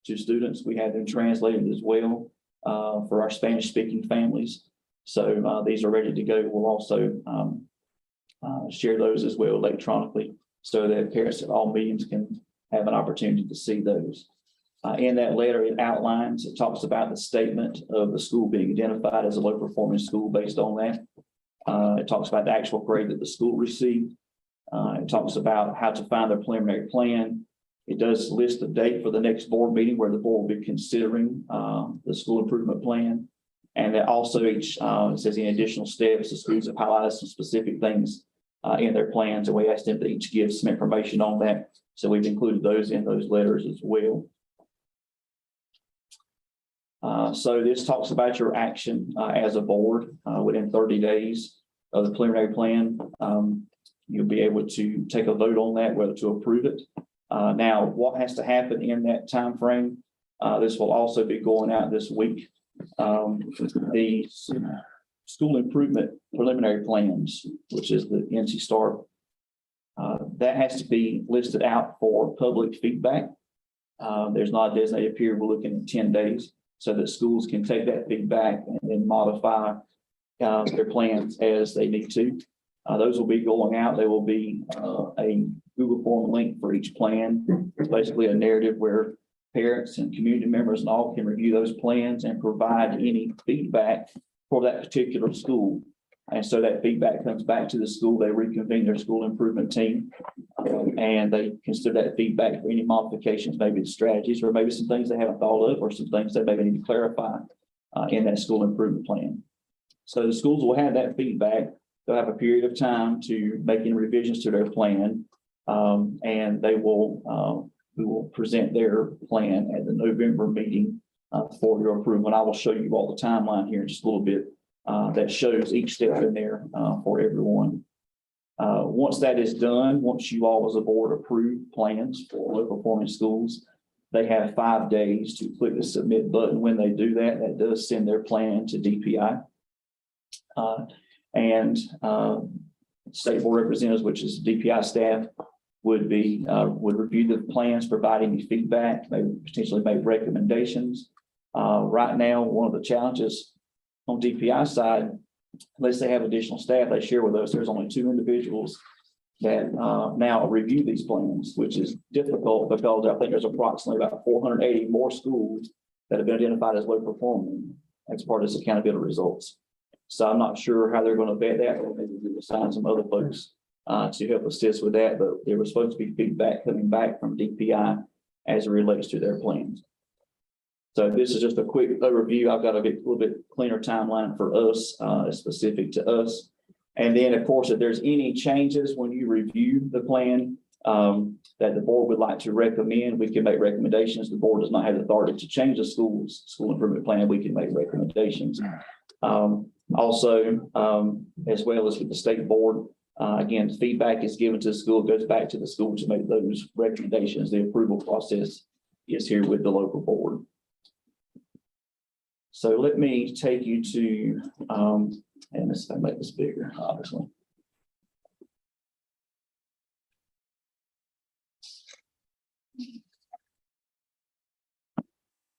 to students. We have them translated as well for our Spanish speaking families. So these are ready to go. We'll also share those as well electronically so that parents at all meetings can have an opportunity to see those. In that letter, it talks about the statement of the school being identified as a low performing school based on that. It talks about the actual grade that the school received. It talks about how to find their preliminary plan. It does list the date for the next board meeting where the board will be considering the school improvement plan. And that also it says in additional steps, the schools have highlighted some specific things in their plans, and we asked them to each give some information on that. So we've included those in those letters as well. So this talks about your action as a board within 30 days of the preliminary plan. You'll be able to take a vote on that, whether to approve it. Now, what has to happen in that time frame? This will also be going out this week. The school improvement preliminary plans, which is the NC STAR, that has to be listed out for public feedback. There's not a designated period. We're looking at 10 days so that schools can take that feedback and then modify their plans as they need to. Those will be going out. There will be a Google form link for each plan. It's basically a narrative where parents and community members and all can review those plans and provide any feedback for that particular school. And so that feedback comes back to the school. They reconvene their school improvement team, and they consider that feedback for any modifications, maybe strategies, or maybe some things they haven't thought of, or some things they maybe need to clarify in that school improvement plan. So the schools will have that feedback. They'll have a period of time to make any revisions to their plan, and we will present their plan at the November meeting for your approval. And I will show you all the timeline here in just a little bit that shows each step in there for everyone. Once that is done, once you all as a board approve plans for low performing schools, they have 5 days to click the submit button. When they do that, that does send their plan to DPI. And state board representatives, which is DPI staff, would review the plans, provide any feedback, maybe potentially make recommendations. Right now, one of the challenges on DPI side, unless they have additional staff, they share with us, there's only 2 individuals that now review these plans, which is difficult because I think there's approximately about 480 more schools that have been identified as low performing as part of this accountability results. So I'm not sure how they're going to vet that, or maybe we'll assign some other folks to help assist with that, but there was supposed to be feedback coming back from DPI as it relates to their plans. So this is just a quick overview. I've got a little bit cleaner timeline for us, specific to us. And then, of course, if there's any changes when you review the plan that the board would like to recommend, we can make recommendations. The board does not have the authority to change the school improvement plan. We can make recommendations. Also, as well as with the state board, again, feedback is given to the school, goes back to the school to make those recommendations. The approval process is here with the local board. So let me take you to, and let's make this bigger, obviously.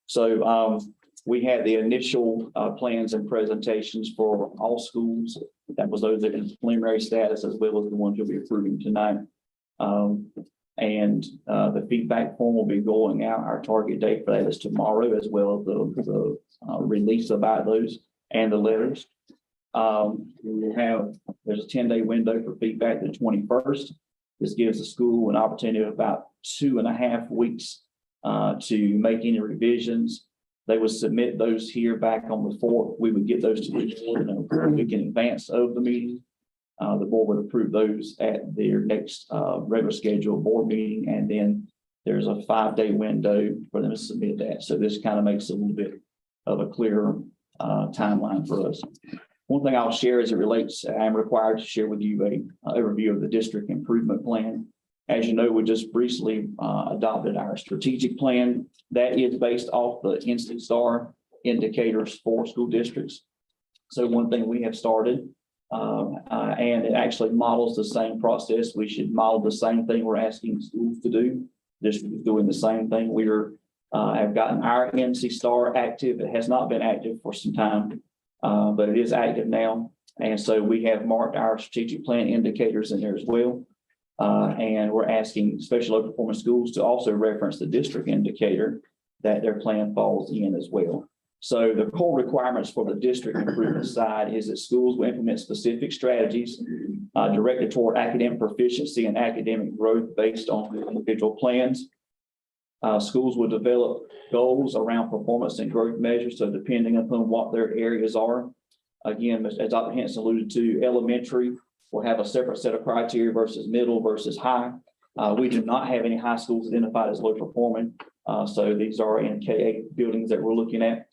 So we had the initial plans and presentations for all schools. That was those that in preliminary status, as well as the ones you'll be approving tonight. And the feedback form will be going out. Our target date for that is tomorrow, as well as the release about those and the letters. There's a 10-day window for feedback, the 21st. This gives the school an opportunity of about 2.5 weeks to make any revisions. They would submit those here back on the 4th. We would get those to the board in a week in advance of the meeting. The board would approve those at their next regular scheduled board meeting, and then there's a 5-day window for them to submit that. So this kind of makes a little bit of a clearer timeline for us. One thing I'll share as it relates, I'm required to share with you an overview of the district improvement plan. As you know, we just recently adopted our strategic plan that is based off the NC STAR indicators for school districts. So one thing we have started, and it actually models the same process. We should model the same thing we're asking schools to do. District is doing the same thing. We have gotten our NC STAR active. It has not been active for some time, but it is active now. And so we have marked our strategic plan indicators in there as well. And we're asking special low performance schools to also reference the district indicator that their plan falls in as well. So the core requirements for the district improvement side is that schools will implement specific strategies directed toward academic proficiency and academic growth based on the individual plans. Schools will develop goals around performance and growth measures. So depending upon what their areas are, again, as Dr. Hanson alluded to, elementary will have a separate set of criteria versus middle versus high. We do not have any high schools identified as low performing. So these are in K-8 buildings that we're looking at.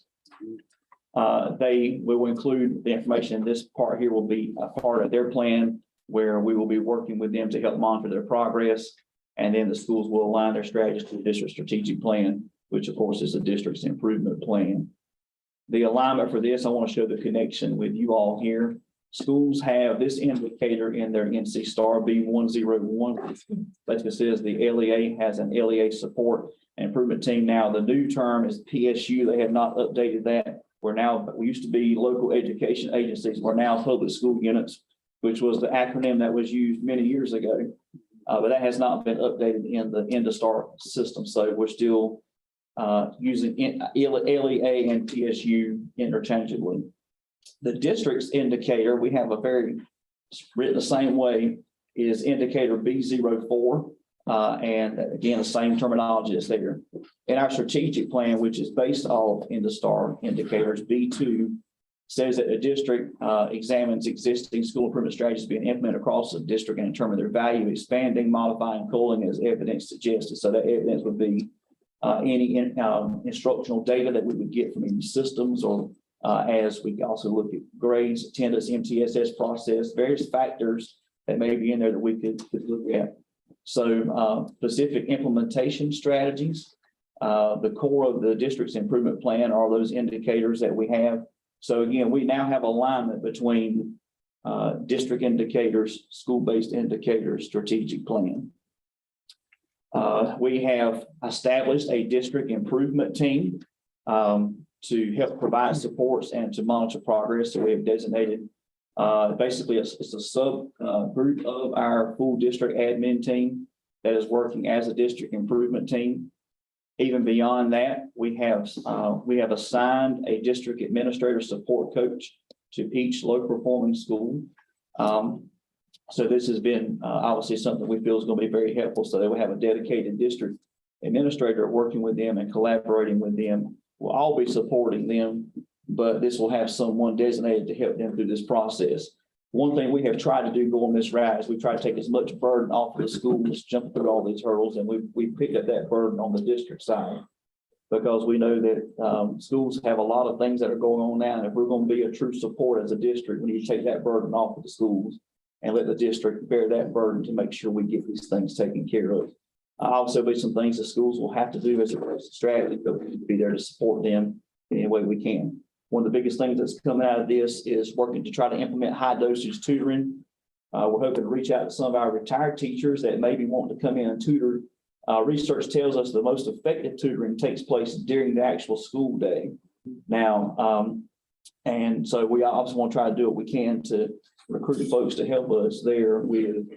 They will include the information in this part here will be a part of their plan where we will be working with them to help monitor their progress. And then the schools will align their strategies to the district strategic plan which of course is the district's improvement plan. The alignment for this, I want to show the connection with you all here. Schools have this indicator in their NC Star B101. Basically says the LEA has an LEA support and improvement team. Now, the new term is PSU. They have not updated that. We used to be local education agencies. We're now public school units, which was the acronym that was used many years ago. But that has not been updated in the IndoStar system. So we're still using LEA and PSU interchangeably. The district's indicator, we have written the same way, is indicator B04. And again, the same terminology is there. In our strategic plan, which is based off IndoStar indicators, B2 says that the district examines existing school improvement strategies being implemented across the district and determine their value, expanding, modifying, culling as evidence suggested. So that evidence would be any instructional data that we would get from any systems, or as we also look at grades, attendance, MTSS process, various factors that may be in there that we could look at. So specific implementation strategies, the core of the district's improvement plan are those indicators that we have. So again, we now have alignment between district indicators, school-based indicators, strategic plan. We have established a district improvement team to help provide supports and to monitor progress. So we have designated basically it's a sub group of our full district admin team that is working as a district improvement team. Even beyond that, we have assigned a district administrator support coach to each low performing school. So this has been obviously something we feel is going to be very helpful. So they will have a dedicated district administrator working with them and collaborating with them. We'll all be supporting them, but this will have someone designated to help them through this process. One thing we have tried to do going this route is we try to take as much burden off of the schools, jump through all these hurdles, and we picked up that burden on the district side, because we know that schools have a lot of things that are going on now. And if we're going to be a true support as a district, we need to take that burden off of the schools and let the district bear that burden to make sure we get these things taken care of. Also, be some things the schools will have to do as a strategy, but we need to be there to support them in any way we can. One of the biggest things that's coming out of this is working to try to implement high dosage tutoring. We're hoping to reach out to some of our retired teachers that maybe want to come in and tutor. Research tells us the most effective tutoring takes place during the actual school day. Now, and so we obviously want to try to do what we can to recruit folks to help us there with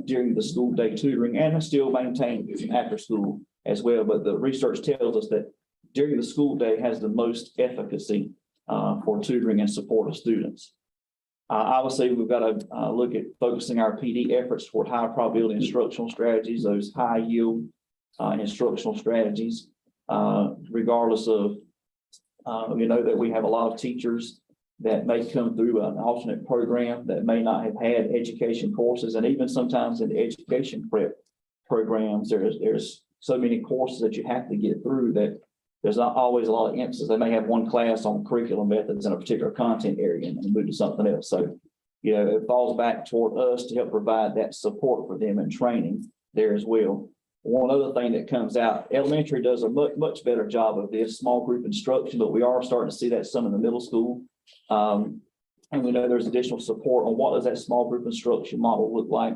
during the school day tutoring, and still maintain after school as well. But the research tells us that during the school day has the most efficacy for tutoring and support of students. Obviously, we've got to look at focusing our PD efforts toward high probability instructional strategies, those high yield instructional strategies, regardless of, you know, that we have a lot of teachers that may come through an alternate program that may not have had education courses. And even sometimes in the education prep programs, there's so many courses that you have to get through that there's not always a lot of emphasis. They may have one class on curriculum methods in a particular content area and move to something else. So, you know, it falls back toward us to help provide that support for them and training there as well. One other thing that comes out, elementary does a much better job of this small group instruction, but we are starting to see that some in the middle school. And we know there's additional support on what does that small group instruction model look like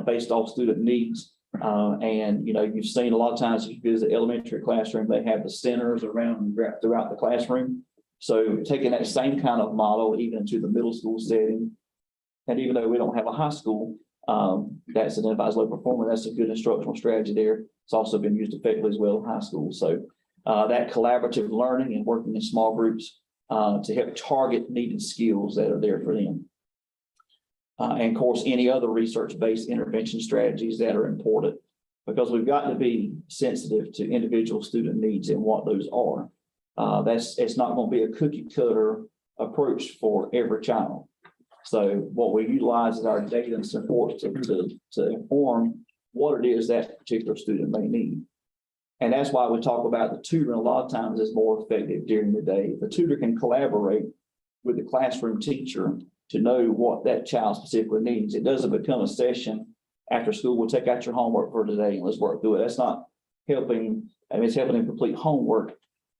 based off student needs. And, you know, you've seen a lot of times if you visit elementary classroom, they have the centers around throughout the classroom. So taking that same kind of model even to the middle school setting, and even though we don't have a high school that's identified as low performer, that's a good instructional strategy there. It's also been used effectively as well in high school. So that collaborative learning and working in small groups to help target needed skills that are there for them. And of course, any other research-based intervention strategies that are important, because we've got to be sensitive to individual student needs and what those are. It's not going to be a cookie cutter approach for every child. So what we utilize is our data and support to inform what it is that particular student may need. And that's why we talk about the tutor a lot of times is more effective during the day. The tutor can collaborate with the classroom teacher to know what that child specifically needs. It doesn't become a session after school. We'll take out your homework for today and let's work through it. That's not helping and it's helping them complete homework.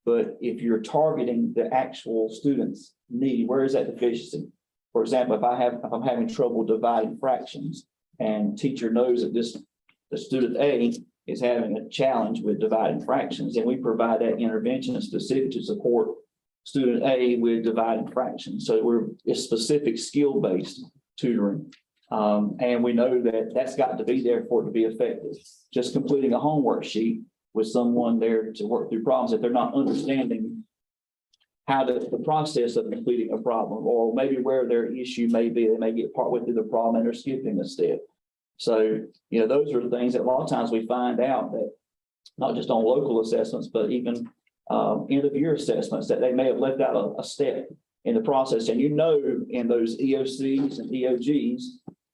But if you're targeting the actual student's need, where is that deficiency? For example, if I'm having trouble dividing fractions and teacher knows that the student A is having a challenge with dividing fractions, and we provide that intervention specific to support student A with dividing fractions. So it's specific skill-based tutoring. And we know that that's got to be there for it to be effective. Just completing a homework sheet with someone there to work through problems, if they're not understanding how the process of completing a problem, or maybe where their issue may be, they may get partway through the problem and they're skipping a step. So, those are the things that a lot of times we find out that not just on local assessments, but even end of year assessments, that they may have left out a step in the process. And in those EOCs and EOGs,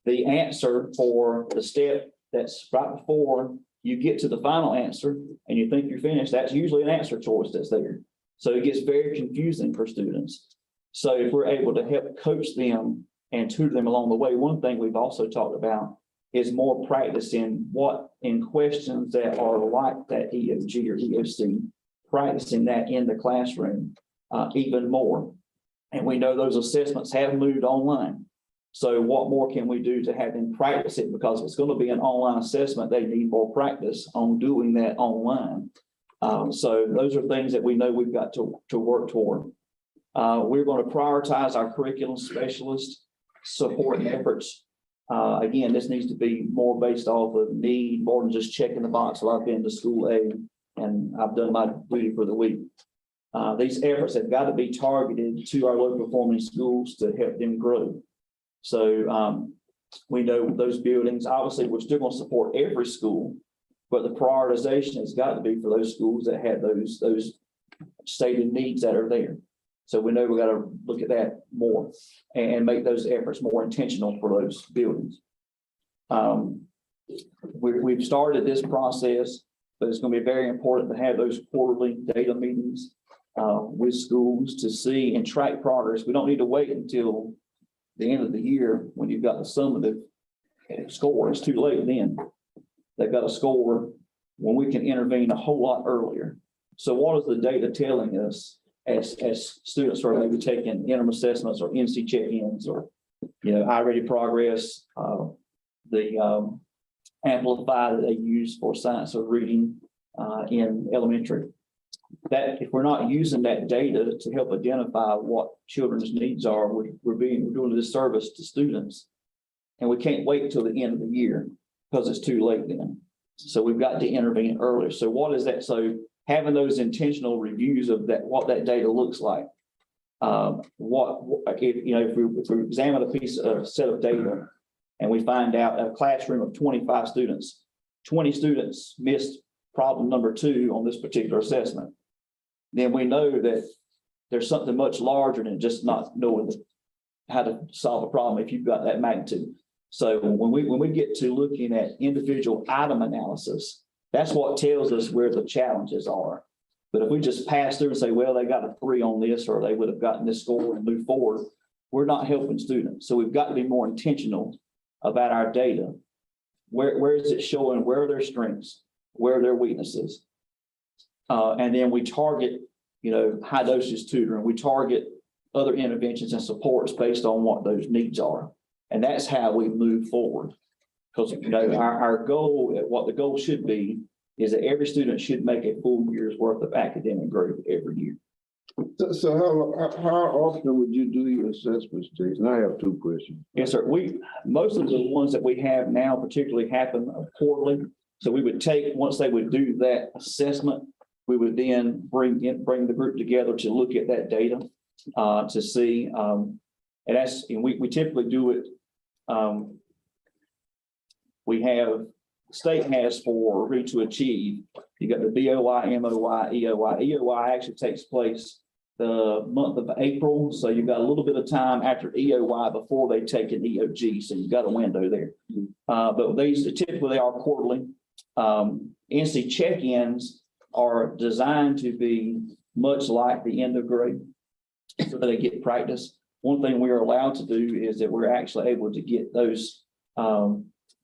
the answer for the step that's right before you get to the final answer and you think you're finished, that's usually an answer choice that's there. So it gets very confusing for students. So if we're able to help coach them and tutor them along the way, one thing we've also talked about is more practice in questions that are like that EOG or EOC, practicing that in the classroom even more. And we know those assessments have moved online. So what more can we do to have them practice it? Because if it's going to be an online assessment, they need more practice on doing that online. So those are things that we know we've got to work toward. We're going to prioritize our curriculum specialist support efforts. Again, this needs to be more based off of need, more than just checking the box. Well, I've been to school A and I've done my duty for the week. These efforts have got to be targeted to our low performing schools to help them grow. So we know those buildings, obviously, we're still going to support every school, but the prioritization has got to be for those schools that have those stated needs that are there. So we know we got to look at that more and make those efforts more intentional for those buildings. We've started this process, but it's going to be very important to have those quarterly data meetings with schools to see and track progress. We don't need to wait until the end of the year when you've got the summative score. It's too late then. They've got a score when we can intervene a whole lot earlier. So what is the data telling us as students are maybe taking interim assessments or NC check-ins or, iReady progress, the Amplify that they use for science of reading in elementary. That if we're not using that data to help identify what children's needs are, we're doing a disservice to students. And we can't wait till the end of the year because it's too late then. So we've got to intervene earlier. So what is that? So having those intentional reviews of that, what that data looks like. If we examine a set of data and we find out a classroom of 25 students, 20 students missed problem number 2 on this particular assessment, then we know that there's something much larger than just not knowing how to solve a problem if you've got that magnitude. So when we get to looking at individual item analysis, that's what tells us where the challenges are. But if we just pass through and say, well, they got a 3 on this, or they would have gotten this score and move forward, we're not helping students. So we've got to be more intentional about our data. Where is it showing? Where are their strengths? Where are their weaknesses? And then we target, high dosage tutoring. We target other interventions and supports based on what those needs are. And that's how we move forward. Because, our goal, what the goal should be, is that every student should make a full year's worth of academic growth every year.
So how often would you do your assessments, Jason? I have 2 questions.
Yes, sir. Most of the ones that we have now particularly happen quarterly. So we would once they would do that assessment, we would then bring the group together to look at that data to see, and we typically do it. We have state has for read to achieve. You got the BOI, MOI, EOI. EOI actually takes place the month of April, so you've got a little bit of time after EOI before they take an EOG, so you've got a window there. But these typically are quarterly. NC check-ins are designed to be much like the end of grade, so that they get practice. One thing we are allowed to do is that we're actually able to get those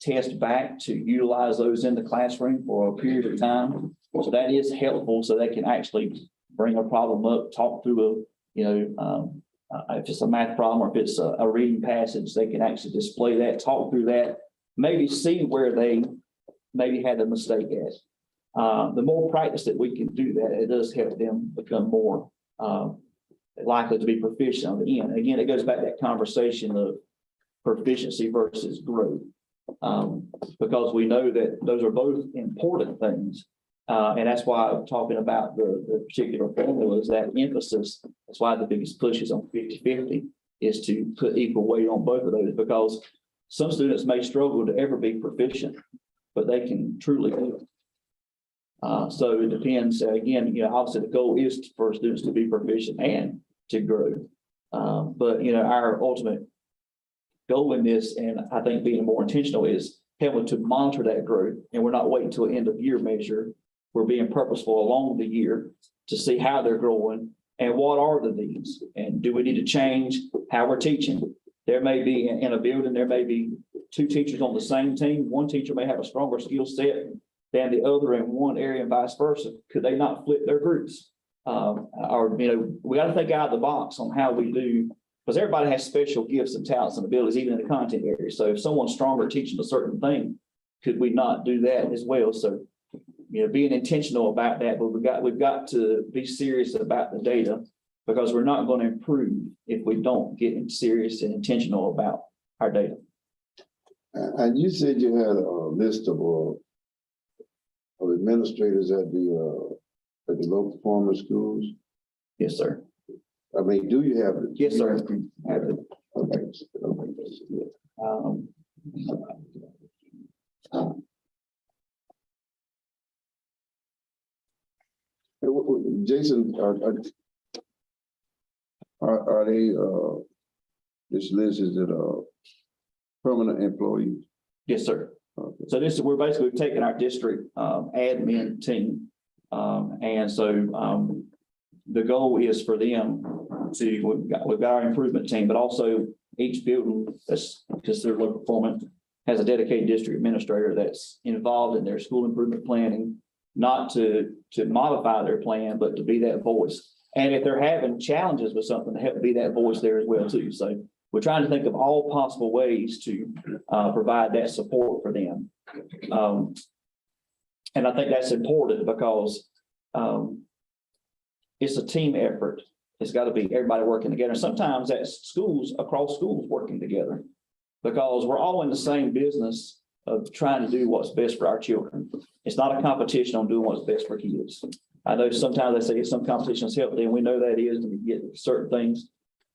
tests back to utilize those in the classroom for a period of time. So that is helpful, so they can actually bring a problem up, talk through if it's a math problem or if it's a reading passage, they can actually display that, talk through that, maybe see where they maybe had a mistake at. The more practice that we can do that, it does help them become more likely to be proficient on the end. Again, it goes back to that conversation of proficiency versus growth. Because we know that those are both important things. And that's why I'm talking about the particular formulas, that emphasis. That's why the biggest push is on 50-50, is to put equal weight on both of those, because some students may struggle to ever be proficient, but they can truly do it. So it depends, again, obviously the goal is for students to be proficient and to grow. But our ultimate goal in this, and I think being more intentional, is helping to monitor that growth. And we're not waiting till an end of year measure. We're being purposeful along the year to see how they're growing and what are the needs, and do we need to change how we're teaching. There may be in a building, there may be two teachers on the same team. One teacher may have a stronger skill set than the other in one area and vice versa. Could they not flip their groups? We got to think out of the box on how we do, because everybody has special gifts and talents and abilities, even in the content area. So if someone's stronger teaching a certain thing, could we not do that as well? So, being intentional about that, but we've got to be serious about the data, because we're not going to improve if we don't get serious and intentional about our data.
And you said you had a list of administrators at the low performing schools.
Yes, sir.
I mean, do you have it?
Yes, sir.
Okay. Jason, are they this list, is it permanent employees?
Yes, sir.
Okay.
So we're basically taking our district admin team. And so the goal is for them to, we've got our improvement team, but also each building that's considered low performance has a dedicated district administrator that's involved in their school improvement planning, not to modify their plan, but to be that voice. And if they're having challenges with something, to help be that voice there as well too. So we're trying to think of all possible ways to provide that support for them. And I think that's important because it's a team effort. It's got to be everybody working together. Sometimes that's schools, across schools working together, because we're all in the same business of trying to do what's best for our children. It's not a competition on doing what's best for kids. I know sometimes they say some competitions help them. We know that is, and we get certain things.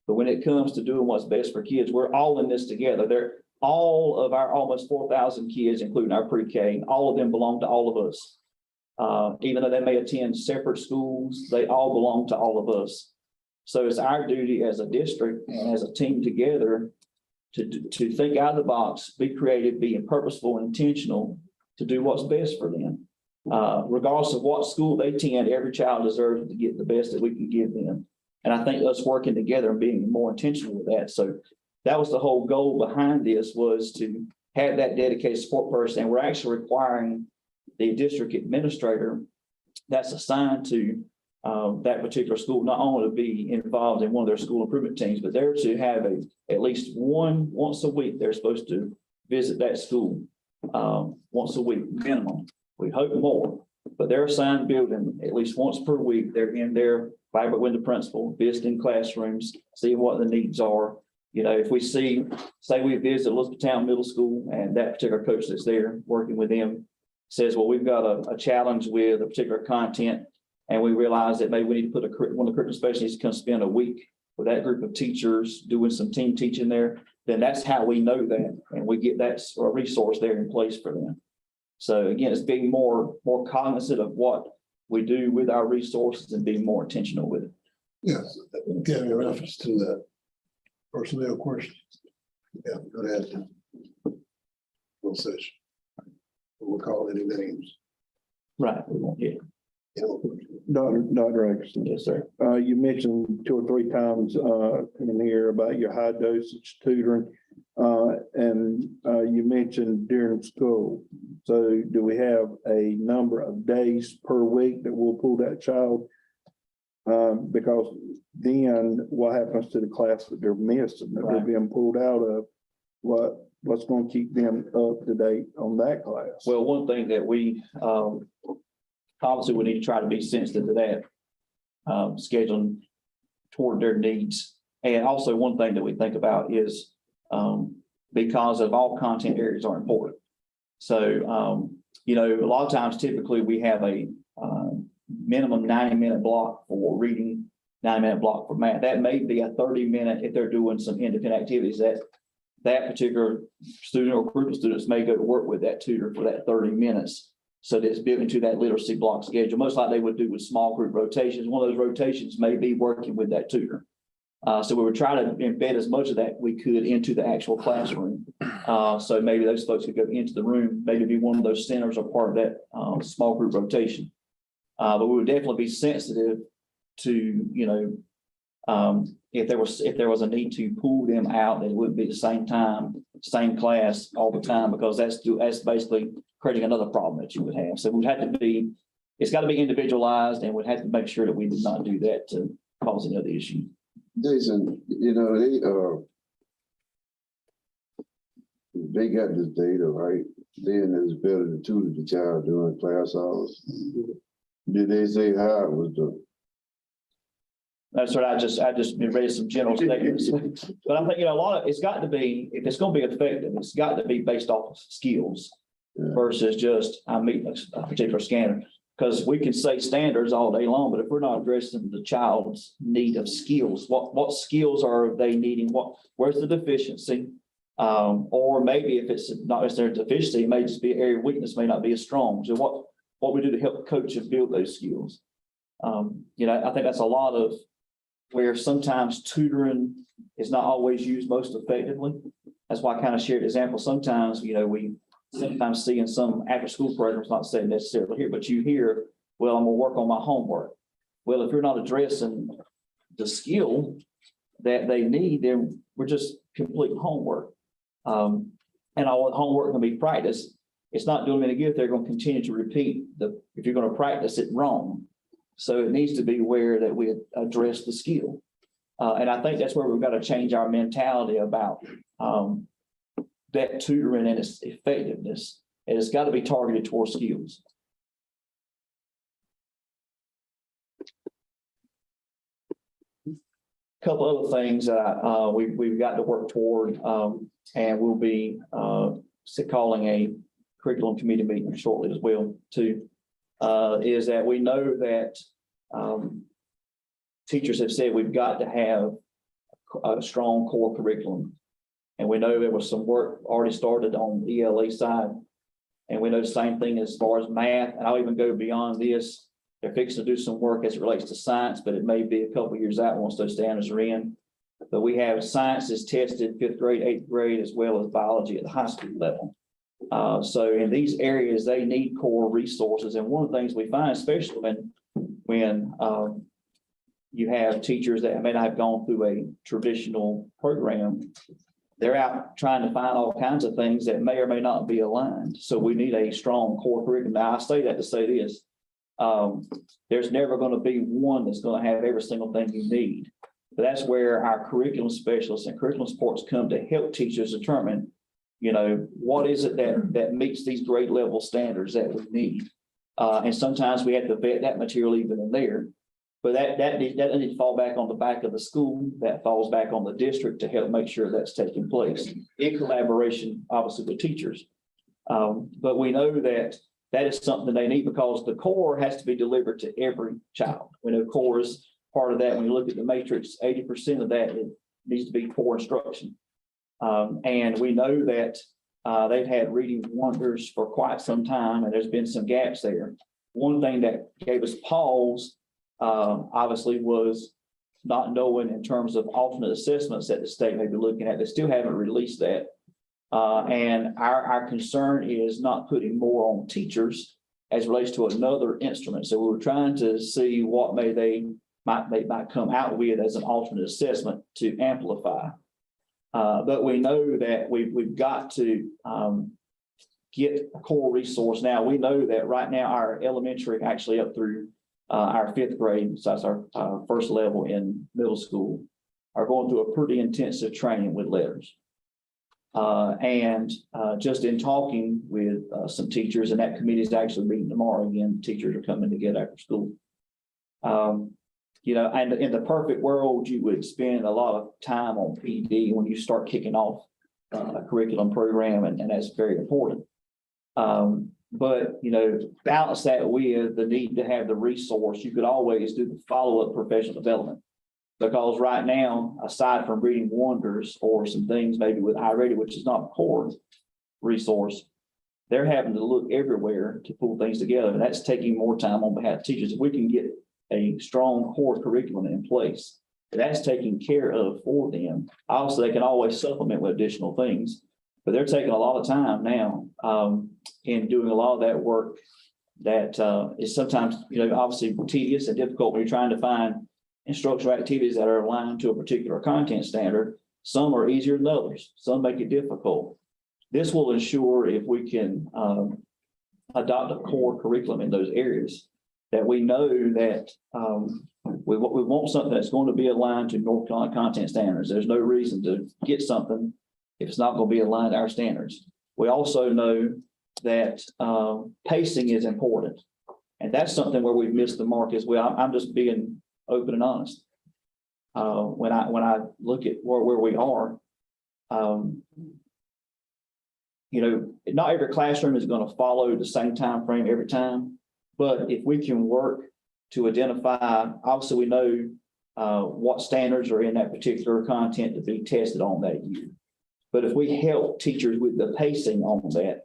But when it comes to doing what's best for kids, we're all in this together. They're all of our almost 4,000 kids, including our pre-K, all of them belong to all of us. Even though they may attend separate schools, they all belong to all of us. So it's our duty as a district and as a team together to think out of the box, be creative, be purposeful and intentional to do what's best for them. Regardless of what school they attend, every child deserves to get the best that we can give them. And I think us working together and being more intentional with that. So that was the whole goal behind this, was to have that dedicated support person. And we're actually requiring the district administrator that's assigned to that particular school, not only to be involved in one of their school improvement teams, but they're to have at least once a week, they're supposed to visit that school once a week minimum. We hope more, but they're assigned building at least once per week. They're in there, collaborate with the principal, visiting classrooms, seeing what the needs are. If we say we visit Elizabethtown Middle School and that particular coach that's there working with them says, well, we've got a challenge with a particular content, and we realize that maybe we need to put one of the curriculum specialists to come spend a week with that group of teachers doing some team teaching there, then that's how we know that, and we get that resource there in place for them. So again, it's being more cognizant of what we do with our resources and being more intentional with it.
Yes, getting a reference to that personnel question. Yeah, go ahead. Full session. We'll call any names.
Right. Yeah.
Dr. Anderson.
Yes, sir.
You mentioned 2 or 3 times in here about your high dosage tutoring. You mentioned during school. So do we have a number of days per week that we'll pull that child? Because then what happens to the class that they're missing, that they're being pulled out of? What's going to keep them up to date on that class?
Well, one thing that we, obviously we need to try to be sensitive to that, scheduling toward their needs. And also one thing that we think about is, because of all content areas are important. So, a lot of times typically we have a, minimum 90-minute block for reading, 90-minute block for math. That may be a 30-minute if they're doing some independent activities that particular student or group of students may go to work with that tutor for that 30 minutes. So that's built into that literacy block schedule, most like they would do with small group rotations. One of those rotations may be working with that tutor. So we would try to embed as much of that we could into the actual classroom. So maybe those folks could go into the room, maybe be one of those centers or part of that small group rotation. But we would definitely be sensitive to, if there was a need to pull them out, that it wouldn't be the same time, same class all the time, because that's basically creating another problem that you would have. So it would have to be, it's got to be individualized, and we'd have to make sure that we did not do that to cause another issue.
Jason, they got this data, right? Then there's ability to tutor the child during class hours. Did they say how it was done?
That's what I just read some general statements. But I think, a lot of, it's got to be, if it's going to be effective, it's got to be based off of skills versus just, I'm meeting a particular standard. Because we can say standards all day long, but if we're not addressing the child's need of skills, what skills are they needing? Where's the deficiency? Or maybe if it's not necessarily deficiency, it may just be an area of weakness, may not be as strong. So what we do to help coach and build those skills. I think that's a lot of where sometimes tutoring is not always used most effectively. That's why I kind of shared the example. Sometimes, we sometimes see in some after school programs, not saying necessarily here, but you hear, well, I'm gonna work on my homework. Well, if you're not addressing the skill that they need, then we're just complete homework. And all homework can be practiced. It's not doing them any good if they're going to continue to repeat if you're going to practice it wrong. So it needs to be aware that we address the skill. And I think that's where we've got to change our mentality about that tutoring and its effectiveness. And it's got to be targeted towards skills. Couple other things that we've got to work toward, and we'll be calling a curriculum committee meeting shortly as well too, is that we know that teachers have said we've got to have a strong core curriculum. And we know there was some work already started on the ELA side. And we know the same thing as far as math. And I'll even go beyond this. They're fixing to do some work as it relates to science, but it may be a couple of years out once those standards are in. But we have science is tested 5th grade, 8th grade, as well as biology at the high school level. So in these areas, they need core resources. And one of the things we find, especially when you have teachers that may not have gone through a traditional program, they're out trying to find all kinds of things that may or may not be aligned. So we need a strong core curriculum. Now, I say that to say this. There's never going to be one that's going to have every single thing you need. But that's where our curriculum specialists and curriculum supports come to help teachers determine, what is it that meets these grade level standards that we need. And sometimes we have to vet that material even in there. But that needs to fall back on the back of the school. That falls back on the district to help make sure that's taking place in collaboration, obviously, with teachers. But we know that is something they need because the core has to be delivered to every child. We know core is part of that. When you look at the matrix, 80% of that it needs to be core instruction. And we know that they've had reading wonders for quite some time, and there's been some gaps there. One thing that gave us pause, obviously, was not knowing in terms of alternate assessments that the state may be looking at. They still haven't released that. And our concern is not putting more on teachers as it relates to another instrument. So we were trying to see what they might come out with as an alternate assessment to amplify. But we know that we've got to, get a core resource. Now, we know that right now our elementary actually up through, our fifth grade, so that's our first level in middle school, are going through a pretty intensive training with letters. And just in talking with some teachers, and that committee is actually meeting tomorrow again, teachers are coming together after school. You know, and in the perfect world, you would spend a lot of time on PD when you start kicking off a curriculum program, and that's very important. But, you know, balance that with the need to have the resource. You could always do the follow-up professional development. Because right now, aside from reading wonders or some things maybe with iReady, which is not a core resource, they're having to look everywhere to pull things together. And that's taking more time on behalf of teachers. If we can get a strong core curriculum in place, that's taken care of for them. Obviously, they can always supplement with additional things, but they're taking a lot of time now in doing a lot of that work that is sometimes, you know, obviously tedious and difficult when you're trying to find instructional activities that are aligned to a particular content standard. Some are easier than others. Some make it difficult. This will ensure, if we can adopt a core curriculum in those areas, that we know that we want something that's going to be aligned to North Carolina content standards. There's no reason to get something if it's not going to be aligned to our standards. We also know that pacing is important. And that's something where we've missed the mark as well. I'm just being open and honest. When I look at where we are, you know, not every classroom is going to follow the same time frame every time. But if we can work to identify, obviously we know what standards are in that particular content to be tested on that year. But if we help teachers with the pacing on that,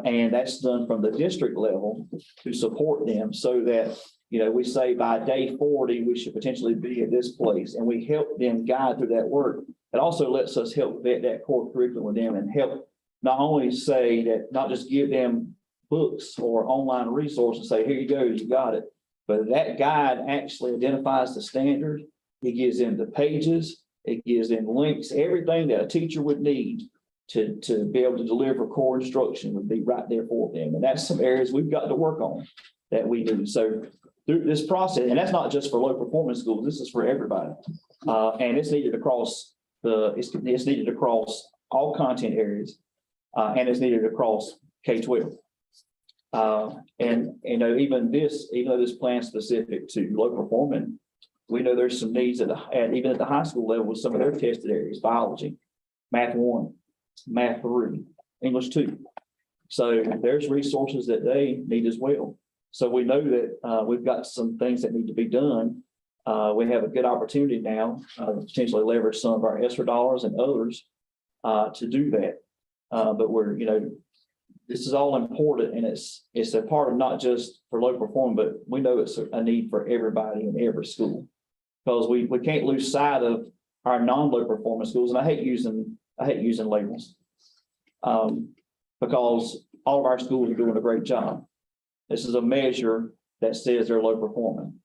and that's done from the district level to support them so that, you know, we say by day 40, we should potentially be at this place, and we help them guide through that work. It also lets us help vet that core curriculum with them and help not only say that, not just give them books or online resources, say, here you go, you got it. But that guide actually identifies the standard. It gives them the pages. It gives them links, everything that a teacher would need to be able to deliver core instruction would be right there for them. And that's some areas we've got to work on that we do. So through this process, and that's not just for low performance schools, this is for everybody. And it's needed across it's needed across all content areas, and it's needed across K-12. And you know, even though this plan specific to low performing, we know there's some needs even at the high school level with some of their tested areas: biology, math 1, math 3, English 2. So there's resources that they need as well. So we know that we've got some things that need to be done. We have a good opportunity now to potentially leverage some of our ESSER dollars and others to do that. But we're, you know, this is all important, and it's a part of not just for low performing, but we know it's a need for everybody in every school, because we can't lose sight of our non-low performance schools. And I hate using labels because all of our schools are doing a great job. This is a measure that says they're low performing.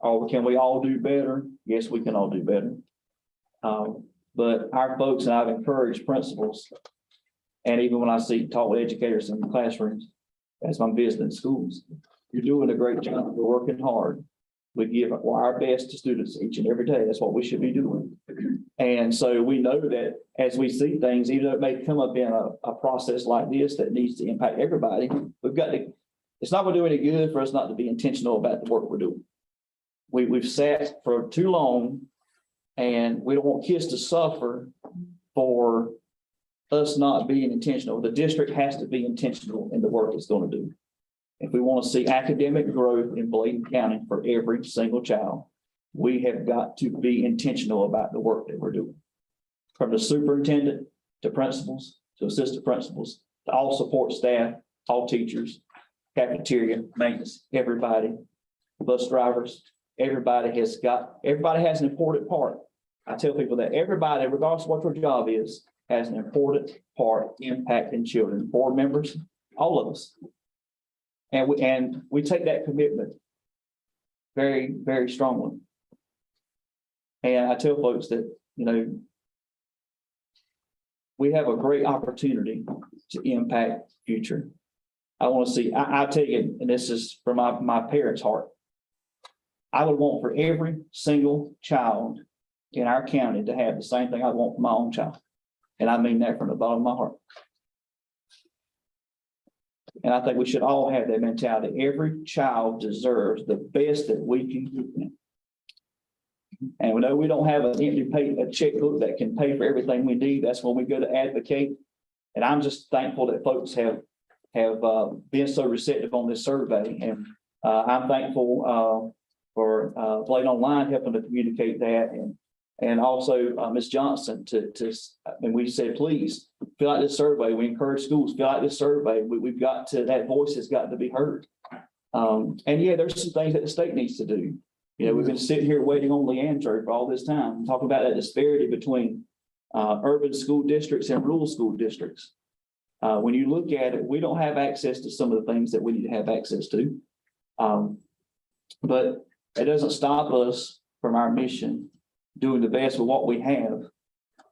Oh, can we all do better? Yes, we can all do better. But our folks, and I've encouraged principals, and even when I talk with educators in the classrooms, as I'm visiting schools, you're doing a great job. We're working hard. We give our best to students each and every day. That's what we should be doing. And so we know that as we see things, even though it may come up in a process like this that needs to impact everybody, it's not going to do any good for us not to be intentional about the work we're doing. We've sat for too long, and we don't want kids to suffer for us not being intentional. The district has to be intentional in the work it's going to do. If we want to see academic growth in Bladen County for every single child, we have got to be intentional about the work that we're doing. From the superintendent to principals, to assistant principals, to all support staff, all teachers, cafeteria, maintenance, everybody, bus drivers, everybody has an important part. I tell people that everybody, regardless of what your job is, has an important part impacting children, board members, all of us. And we take that commitment very, very strongly. And I tell folks that, you know, we have a great opportunity to impact future. I want to see, I tell you, and this is from my parents' heart. I would want for every single child in our county to have the same thing I want for my own child. And I mean that from the bottom of my heart. And I think we should all have that mentality. Every child deserves the best that we can give them. And we know we don't have an a checkbook that can pay for everything we need. That's when we go to advocate. And I'm just thankful that folks have been so receptive on this survey. And I'm thankful for Blade Online helping to communicate that, and also Ms. Johnson and we said, please fill out this survey. We encourage schools, fill out this survey. We've got to, that voice has got to be heard. And yeah, there's some things that the state needs to do. You know, we've been sitting here waiting on Leandro for all this time, talking about that disparity between urban school districts and rural school districts. When you look at it, we don't have access to some of the things that we need to have access to. But it doesn't stop us from our mission, doing the best with what we have,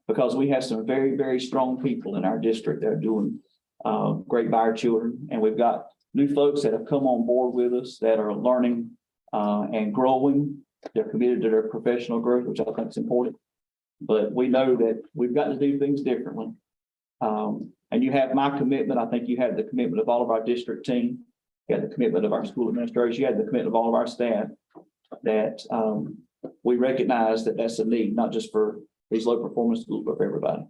because we have some very, very strong people in our district that are doing great by our children. And we've got new folks that have come on board with us that are learning and growing. They're committed to their professional growth, which I think is important. But we know that we've got to do things differently. And you have my commitment. I think you have the commitment of all of our district team. You have the commitment of our school administration. You have the commitment of all of our staff, that we recognize that that's a need, not just for these low performance schools, but for everybody.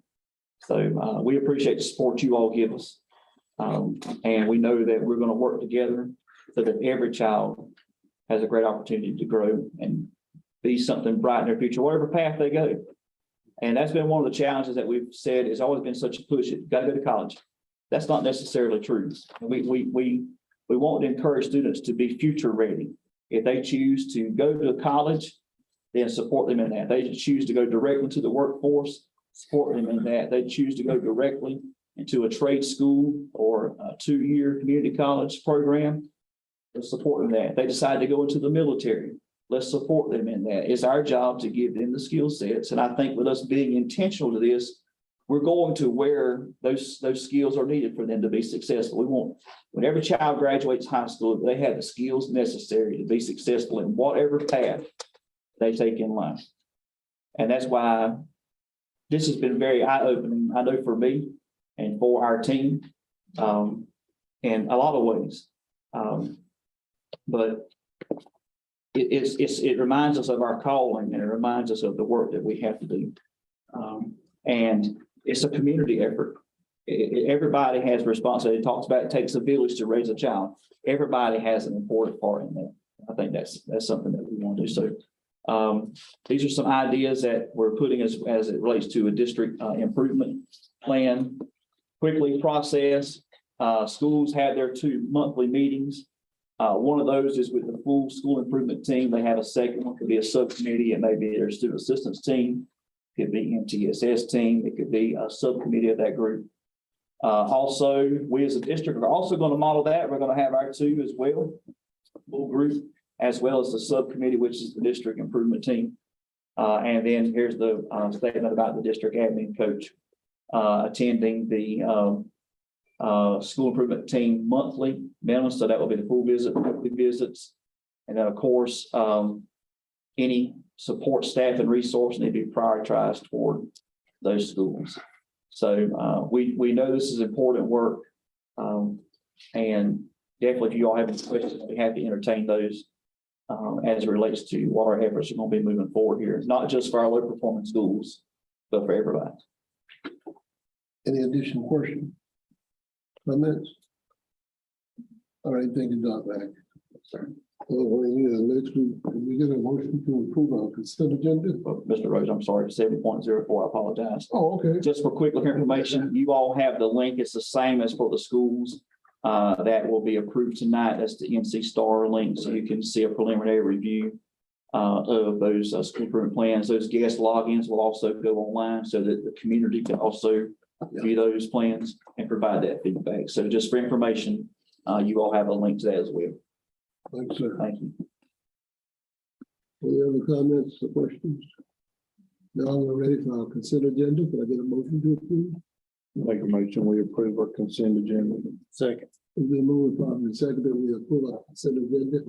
So we appreciate the support you all give us. And we know that we're going to work together so that every child has a great opportunity to grow and be something bright in their future, whatever path they go. And that's been one of the challenges that we've said has always been such a push. You got to go to college. That's not necessarily true. We want to encourage students to be future ready. If they choose to go to college, then support them in that. They choose to go directly to the workforce, support them in that. They choose to go directly into a trade school or a 2-year community college program, let's support them in that. If they decide to go into the military, let's support them in that. It's our job to give them the skill sets. And I think with us being intentional to this, we're going to where those skills are needed for them to be successful. We want, when every child graduates high school, they have the skills necessary to be successful in whatever path they take in life. And that's why this has been very eye-opening, I know, for me and for our team, in a lot of ways. But it reminds us of our calling, and it reminds us of the work that we have to do. And it's a community effort. Everybody has responsibility. It talks about it takes a village to raise a child. Everybody has an important part in that. I think that's something that we want to do. So these are some ideas that we're putting as it relates to a district improvement plan. Quickly process. Schools have their 2 monthly meetings. One of those is with the full school improvement team. They have a second one, could be a subcommittee. It may be their student assistance team. It could be MTSS team. It could be a subcommittee of that group. Also, we as a district are also going to model that. We're going to have our 2 as well, full group, as well as the subcommittee, which is the district improvement team. And then here's the statement about the district admin coach attending the school improvement team monthly minimum. So that will be the full visit, monthly visits. And then, of course, any support staff and resource need to be prioritized toward those schools. So we know this is important work. And definitely, if you all have any questions, I'll be happy to entertain those as it relates to what our efforts are going to be moving forward here, not just for our low performing schools, but for everybody.
Any additional questions? Comments? All right, thank you, Dr. Hack. Next, can we get a motion to approve our consent agenda?
Mr. Rose, I'm sorry, 7.04, I apologize.
Oh, okay.
Just for quick information, you all have the link. It's the same as for the schools that will be approved tonight. That's the NC Star link, so you can see a preliminary review of those school improvement plans. Those guest logins will also go online so that the community can also view those plans and provide that feedback. So just for information, you all have a link to that as well.
Thanks, sir.
Thank you.
Any other comments or questions? Now we're ready for our consent agenda. Can I get a motion to approve?
Make a motion, we approve our consent agenda.
Second.
It's been moved properly seconded, we approve our consent agenda.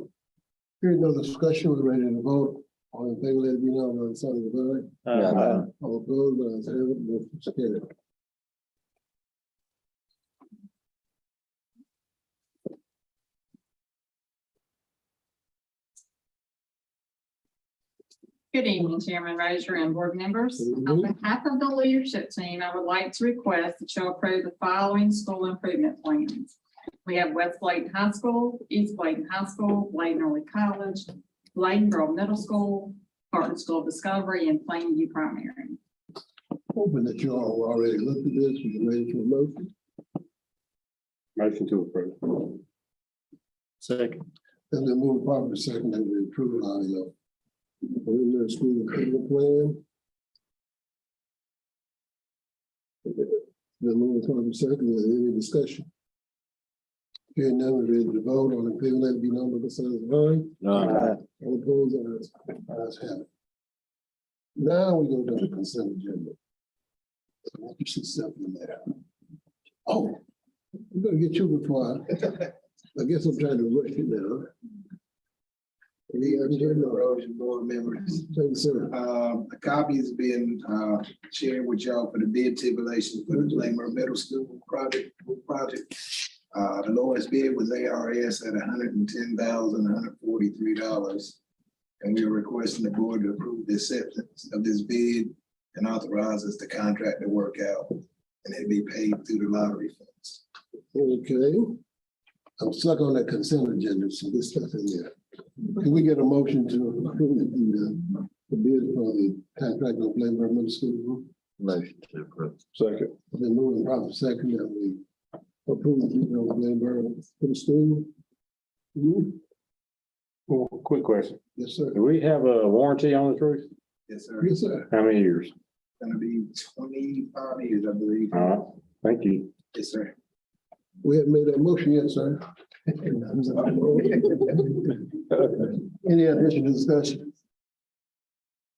Hearing no discussion, we're ready to vote. All in favor, let it be known by the sign of the eye. All opposed, ayes have it, motion is carried.
Good evening, Chairman Rozier and board members. On
Mhm.
behalf of the leadership team, I would like to request that you approve the following school improvement plans. We have West Bladen High School, East Bladen High School, Bladen Early College, Bladen Grove Middle School, Parton School of Discovery, and Plainview Primary.
Hoping that you all already looked at this, we're ready for a motion.
Motion to approve.
Second.
Then we move properly seconded, we approve our, preliminary school improvement plan. Then move properly seconded, any discussion? Hearing none, we're ready to vote. All in favor, let it be known by the sign of the eye. All opposed, ayes have it. Now we go to the consent agenda. So you see something there. Oh, I'm gonna get you before I guess I'm trying to rush it now.
Erosion board members.
Thank you, sir.
A copy has been shared with y'all for the bid tabulation for the Blamer Middle School project. The lowest bid was ARS at $110,143. And we are requesting the board to approve the acceptance of this bid and authorize us to contract the work out, and it'll be paid through the lottery funds.
Okay. I'm stuck on that consent agenda, so this stuff in there. Can we get a motion to approve the bid for the contract on Blamer Middle School?
Motion to approve.
Second.
Then moving proper second that we approve the bid on Blamer Middle School.
Well, quick question.
Yes, sir.
Do we have a warranty on this roof?
Yes, sir.
Yes, sir.
How many years?
Gonna be 25 years, I believe.
All right, thank you.
Yes, sir.
We haven't made that motion yet, sir. Any additional discussion?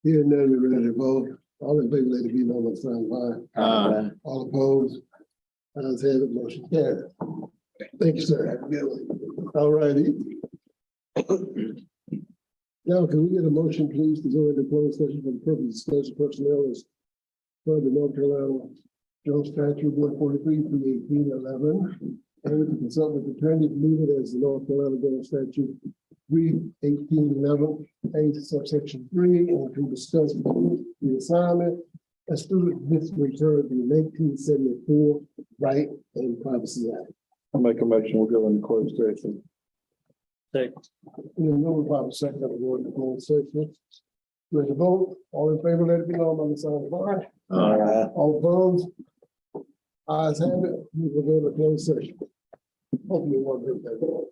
Here and then we're ready to vote. All in favor, let it be known by the sign of aye. All opposed? Ayes have it, motion carried. Thank you, sir. Have a good one. All righty. Now, can we get a motion, please, to go into closed session for the purpose of discussing personnel as per the North Carolina Joint Statute 143, 318, 11, and to consult with attorney to leave it as the North Carolina Joint Statute 31811, A subsection 3, and to discuss the assignment of student district return to the 1974 Right and Privacy Act.
I'll make a motion, we'll go into closed session.
Second.
In the number proper second of the board in closed session. Ready to vote? All in favor, let it be known by the sign of aye. All opposed? Ayes have it. We will go to closed session. Hopefully, it won't take that long.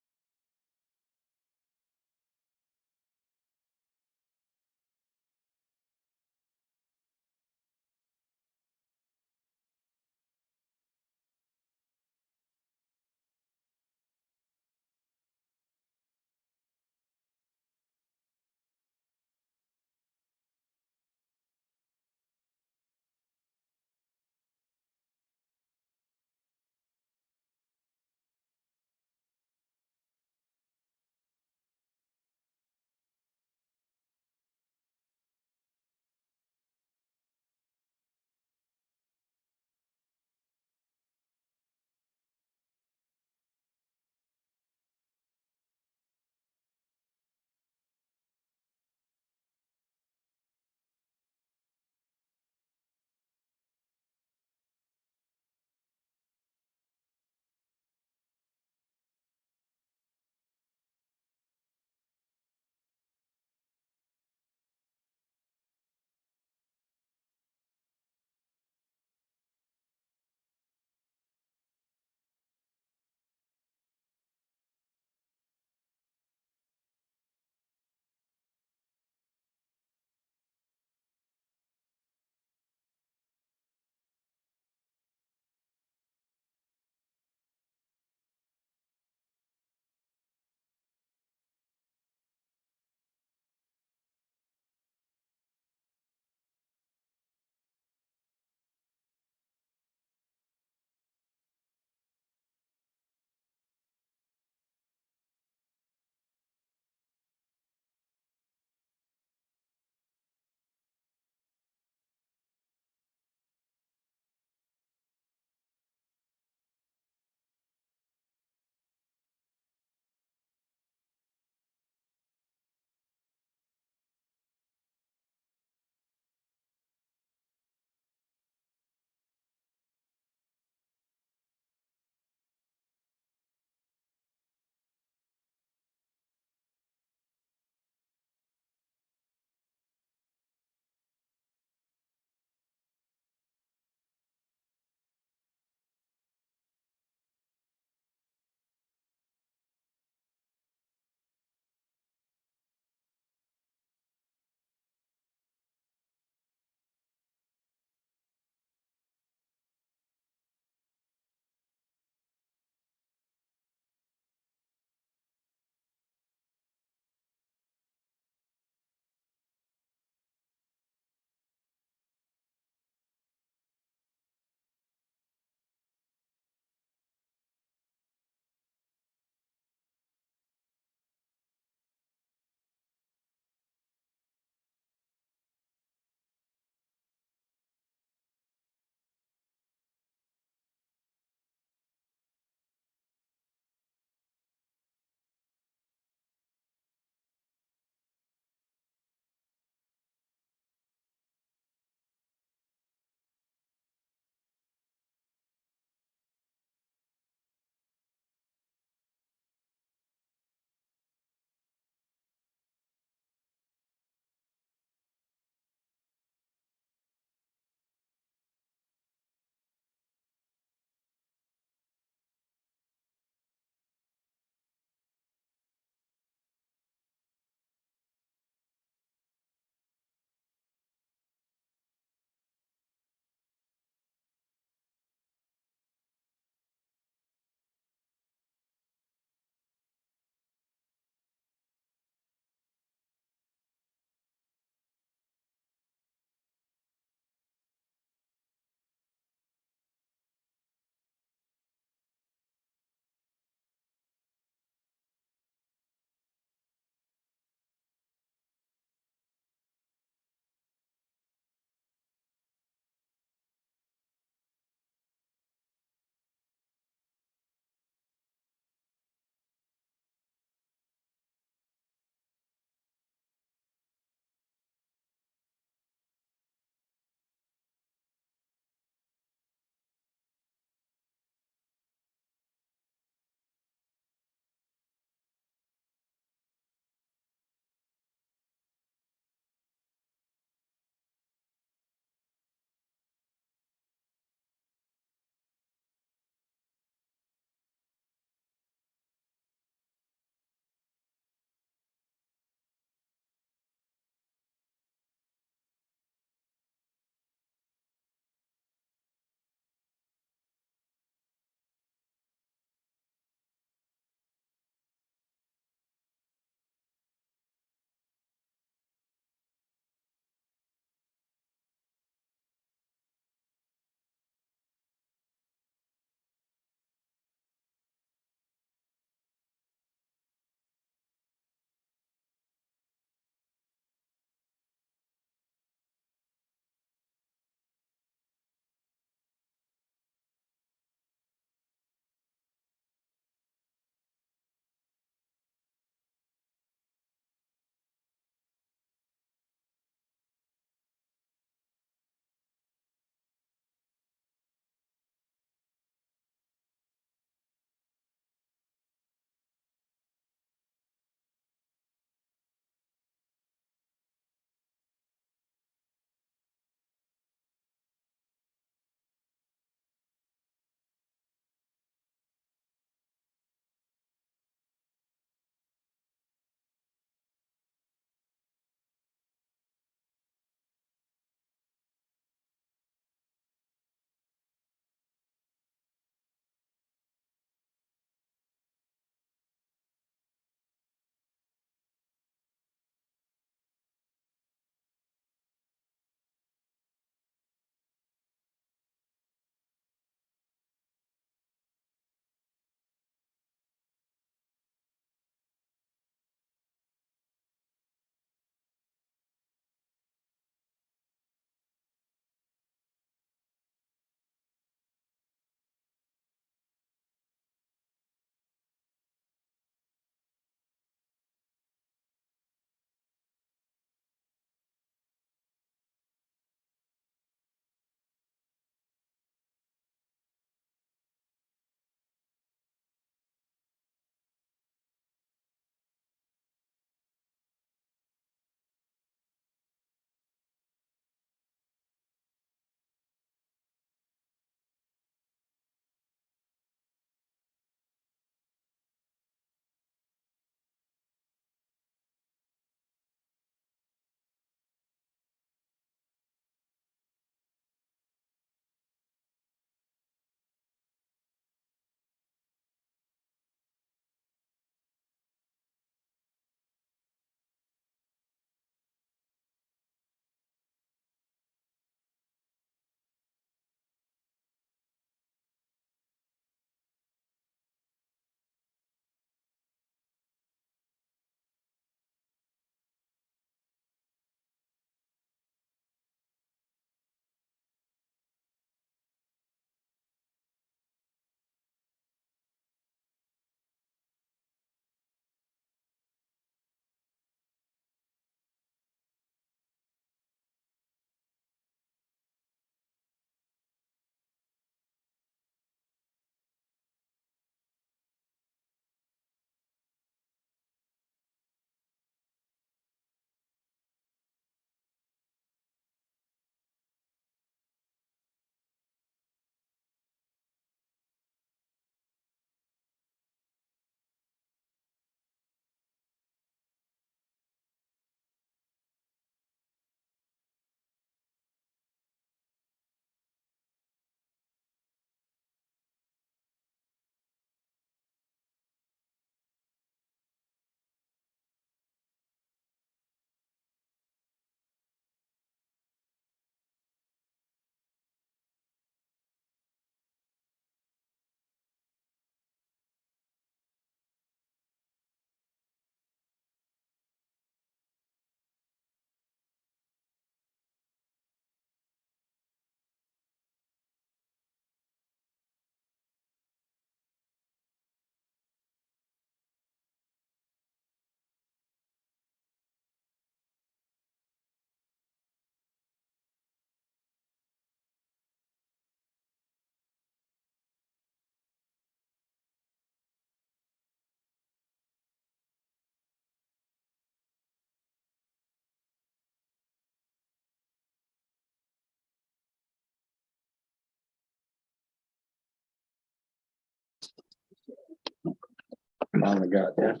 Finally got that.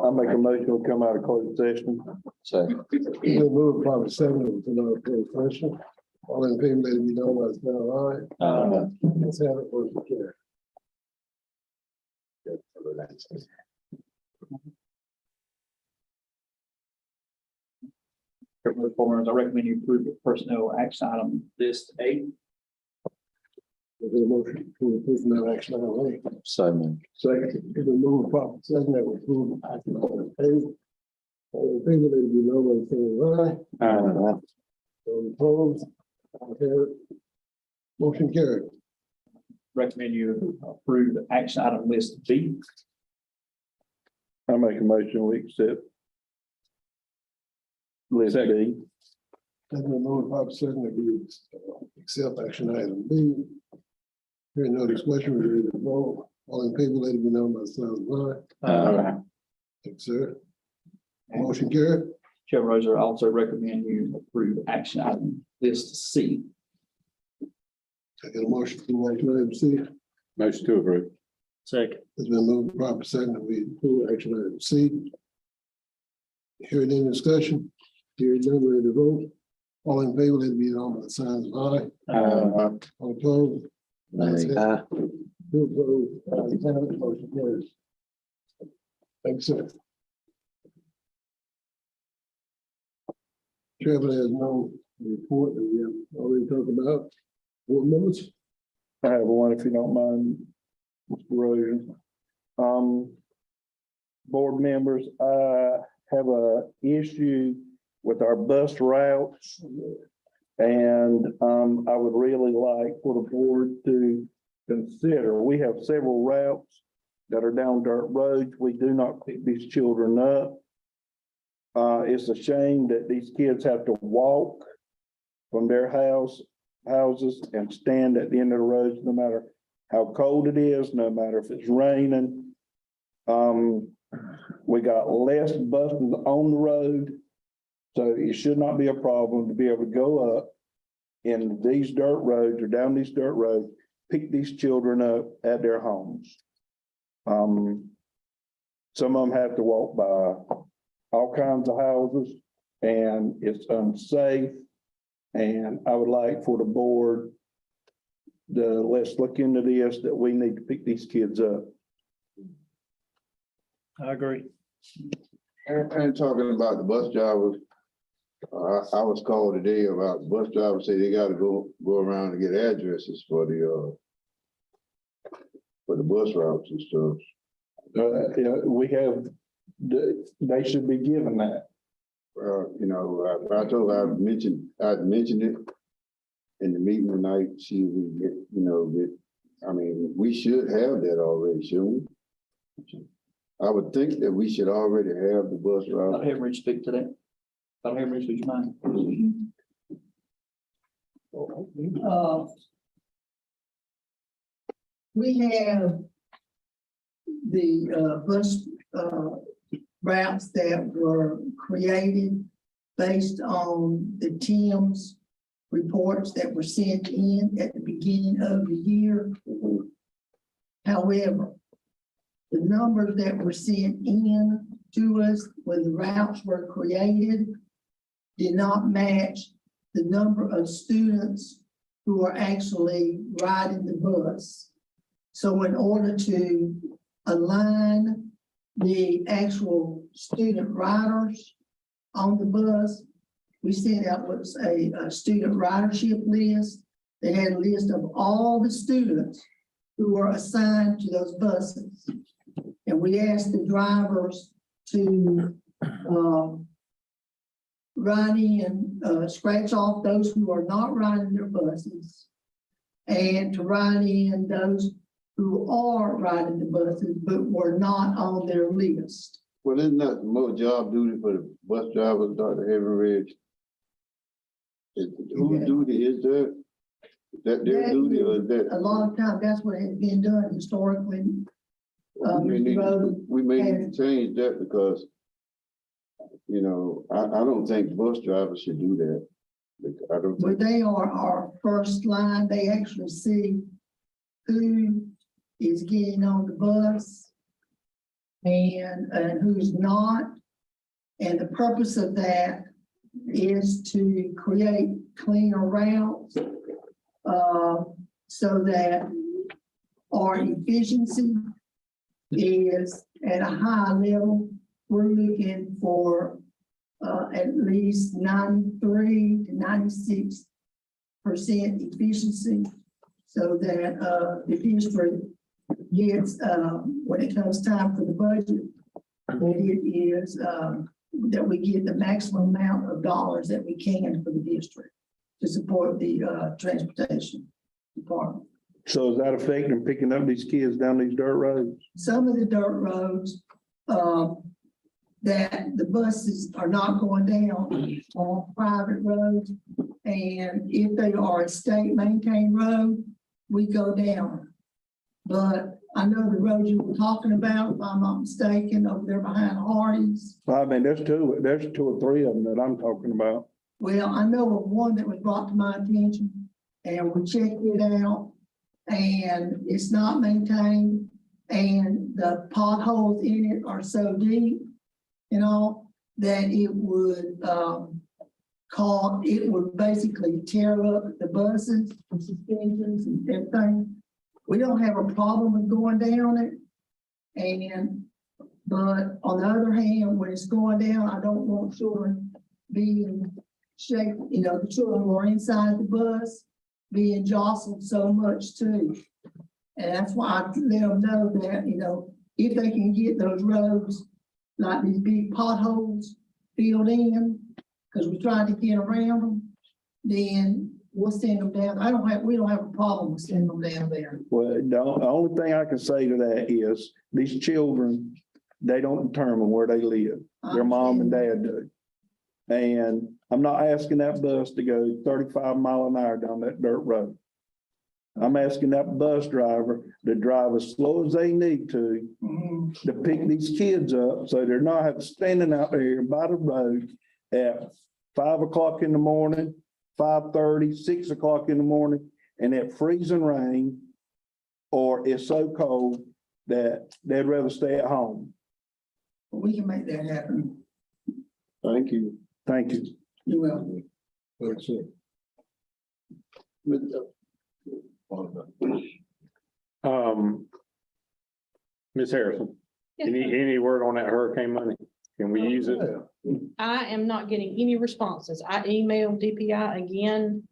I make a motion to come out of closed session.
We'll move probably seven to another closed session. All in favor, let it be known by saying aye. Let's have it, motion carried.
I recommend you approve the personnel action item list 8.
Is there a motion to approve personnel action item A?
So.
Second, if we move properly second, that will approve action item A. All in favor, let it be known by saying aye. Those opposed, ayes have it. Motion carried.
Recommend you approve the action item list B.
I make a motion, we accept. List B.
Has been moved properly second that we accept action item B. Hearing no discussion, we ready to vote. All in favor, let it be known by saying aye. Yes, sir. Motion carried.
Chair Roser, I also recommend you approve action item list C.
I get a motion to action item C.
Motion to approve.
Second.
It's been moved properly second that we approve action item C. Hearing any discussion, hearing none, ready to vote. All in favor, let it be known by the signs of aye. All opposed? Ayes have it. Two opposed, ayes have it. Motion carries. Thanks, sir. Chairman has no report that we have already talked about. Board members?
I have one, if you don't mind, Mr. Rosen. Board members, I have a issue with our bus routes. And I would really like for the board to consider, we have several routes that are down dirt roads. We do not pick these children up. It's a shame that these kids have to walk from their houses and stand at the end of the roads, no matter how cold it is, no matter if it's raining. We got less buses on the road, so it should not be a problem to be able to go up in these dirt roads or down these dirt roads, pick these children up at their homes. Some of them have to walk by all kinds of houses, and it's unsafe. And I would like for the board let's look into this, that we need to pick these kids up.
I agree.
And talking about the bus drivers, I was called today about bus drivers say they gotta go around and get addresses for the bus routes and stuff.
We have, they should be given that.
I told her I'd mentioned it in the meeting tonight, see if we get, I mean, we should have that already, shouldn't we? I would think that we should already have the bus route.
I'll have Rich speak to that. I'll have Rich, would you mind?
We have the bus routes that were created based on the TIMS reports that were sent in at the beginning of the year. However, the numbers that were sent in to us when the routes were created did not match the number of students who are actually riding the bus. So in order to align the actual student riders on the bus, we sent out what's a student ridership list. They had a list of all the students who were assigned to those buses. And we asked the drivers to write in, scratch off those who are not riding their buses, and to write in those who are riding the buses but were not on their list.
Well, isn't that more job duty for the bus drivers, Dr. Havenridge? Whose duty is that? Is that their duty or is that?
A lot of times, that's what has been done historically.
We may need to change that because, I don't think bus drivers should do that. I don't
But
think.
they are our first line. They actually see who is getting on the bus, and who's not. And the purpose of that is to create cleaner routes, so that our efficiency is at a high level. We're looking for at least 93 to 96% efficiency, so that the district gets, when it comes time for the budget, that it is that we get the maximum amount of dollars that we can for the district to support the transportation department.
So is that affecting picking up these kids down these dirt roads?
Some of the dirt roads, that the buses are not going down on private roads. And if they are a state maintained road, we go down. But I know the road you were talking about, if I'm not mistaken, over there behind Hardy's.
I mean, there's two or three of them that I'm talking about.
Well, I know of one that was brought to my attention, and we checked it out, and it's not maintained, and the potholes in it are so deep, you know, that it would it would basically tear up the buses and suspensions and everything. We don't have a problem with going down it, but on the other hand, when it's going down, I don't want children being shaken, you know, the children who are inside the bus being jostled so much too. And that's why I let them know that, you know, if they can get those roads, like these big potholes filled in, because we're trying to get around them, then we'll send them down. We don't have a problem with sending them down there.
Well, the only thing I can say to that is these children, they don't determine where they live. Their mom and dad do. And I'm not asking that bus to go 35 miles an hour down that dirt road. I'm asking that bus driver to drive as slow as they need to pick these kids up, so they're not standing out there by the road at 5 o'clock in the morning, 5:30, 6 o'clock in the morning, and at freezing rain, or it's so cold that they'd rather stay at home.
We can make that happen.
Thank you. Thank you.
You're welcome.
That's it.
Ms. Harrison, any word on that hurricane money? Can we use it?
I am not getting any responses. I emailed DPI again,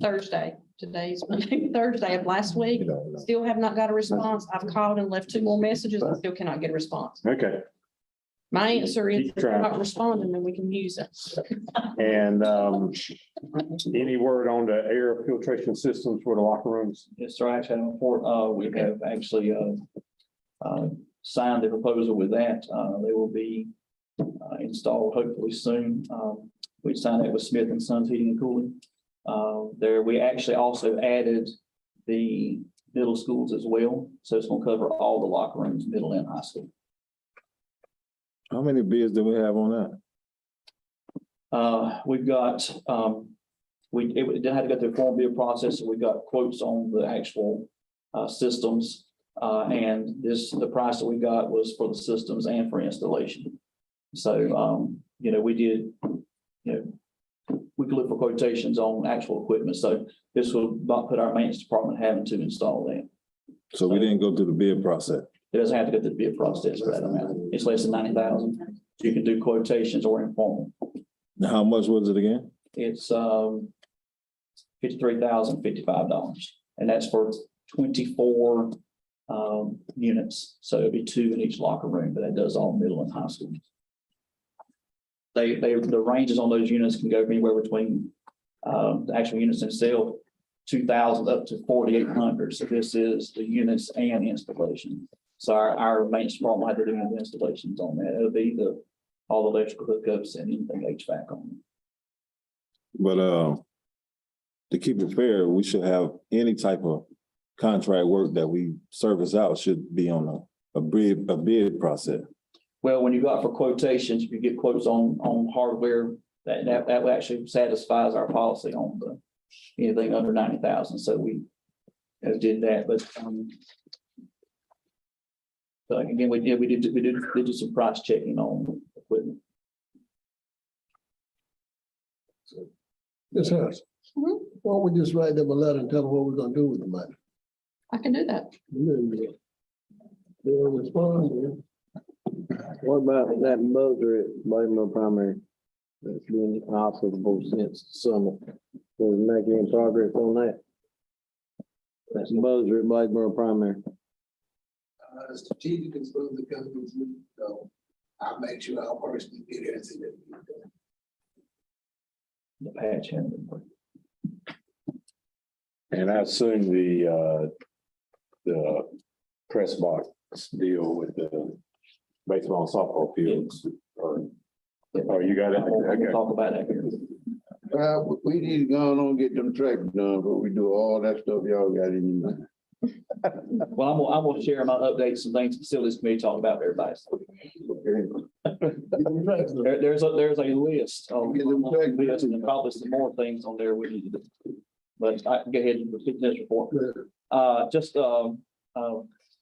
Thursday. Today's Monday, Thursday of last week. Still have not got a response. I've called and left 2 more messages and still cannot get a response.
Okay.
My answer is
Keep
if they're
trying.
not responding, then we can use it.
And any word on the air filtration systems for the locker rooms?
Yes, sir. I actually have a report. We have actually signed the proposal with that. They will be installed hopefully soon. We signed it with Smith and Sons Heating and Cooling. We actually also added the middle schools as well. So it's going to cover all the locker rooms, middle and high school.
How many bids do we have on that?
We've got, it didn't have to go through a formal bid process, so we got quotes on the actual systems. And the price that we got was for the systems and for installation. So, you know, we could look for quotations on actual equipment. So this will not put our maintenance department having to install that.
So we didn't go through the bid process.
It doesn't have to go through the bid process for that amount. It's less than 90,000. So you can do quotations or informal.
Now, how much was it again?
It's $53,055, and that's for 24 units. So it'll be 2 in each locker room, but that does all middle and high school. The ranges on those units can go anywhere between the actual units themselves, 2,000 up to 4,800. So this is the units and installation. So our maintenance department had to do the installations on that. It'll be all the electrical hookups and anything HVAC on it.
But to keep it fair, we should have any type of contract work that we service out should be on a bid process.
Well, when you go out for quotations, if you get quotes on hardware, that actually satisfies our policy on anything under 90,000. So we did that, but So again, we did do some price checking on equipment.
Ms. Harris,
Mhm.
why don't we just write them a letter and tell them what we're gonna do with the money?
I can do that.
And then they'll respond, then.
What about that buzzer at Bladenville Primary? That's been operable since summer. Was making any progress on that? That's the buzzer at Bladenville Primary.
Strategic is supposed to come with me, so I'll make sure I'll personally get there and see that.
The patch and
And I assume the press box deal with the baseball and softball fields, or you got it?
we'll
Okay.
talk about that here.
We need to go on and get them tracks done, but we do all that stuff y'all got in your mind.
Well, I'm gonna share my updates and things facilities committee talk about with everybody. There's a list of list and probably some more things on there we need to do. But I can go ahead and repeat this report. Just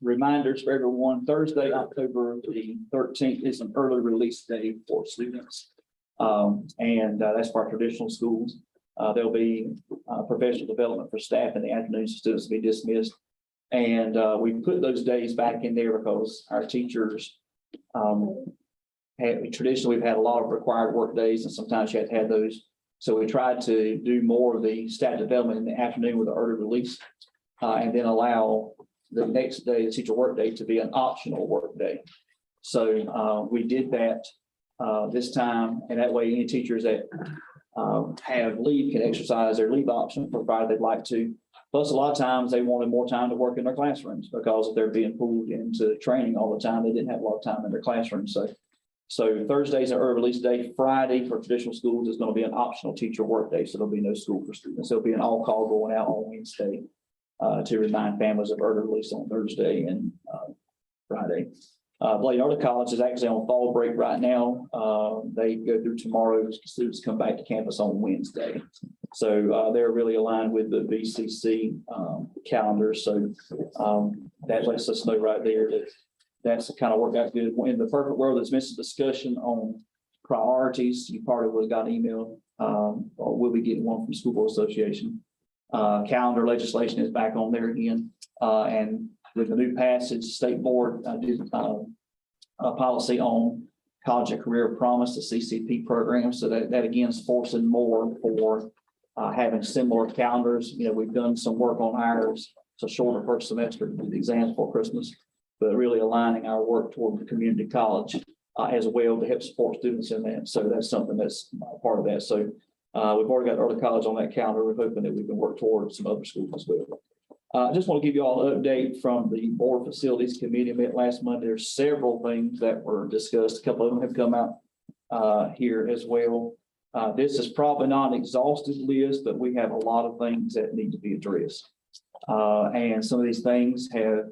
reminders for everyone, Thursday, October the 13th is an early release day for students. And that's for our traditional schools. There'll be professional development for staff in the afternoon, so students will be dismissed. And we put those days back in there because our teachers traditionally, we've had a lot of required work days, and sometimes you have to have those. So we tried to do more of the staff development in the afternoon with the early release, and then allow the next day, the teacher work day, to be an optional work day. So we did that this time, and that way any teachers that have leave can exercise their leave option provided they'd like to. Plus, a lot of times they wanted more time to work in their classrooms because they're being pulled into training all the time. They didn't have a lot of time in their classroom. So Thursday's an early release day. Friday for traditional schools is going to be an optional teacher work day. So there'll be no school for students. There'll be an all call going out on Wednesday to remind families of early release on Thursday and Friday. Bladen Early College is actually on fall break right now. They go through tomorrow. Students come back to campus on Wednesday. So they're really aligned with the BCC calendar. So that lets us know right there that that's the kind of work out good. In the perfect world, there's been some discussion on priorities. You probably would have got an email, or will be getting one from School Board Association. Calendar legislation is back on there again. And with the new passage, State Board did a policy on College and Career Promise, the CCP program. So that again is forcing more for having similar calendars. You know, we've done some work on ours. It's a shorter first semester with the exams before Christmas, but really aligning our work toward the community college as well to help support students in that. So that's something that's part of that. So we've already got early college on that calendar. We're hoping that we can work toward some other schools as well. I just want to give you all an update from the Board Facilities Committee met last Monday. There's several things that were discussed. A couple of them have come out here as well. This is probably not an exhaustive list, but we have a lot of things that need to be addressed. And some of these things have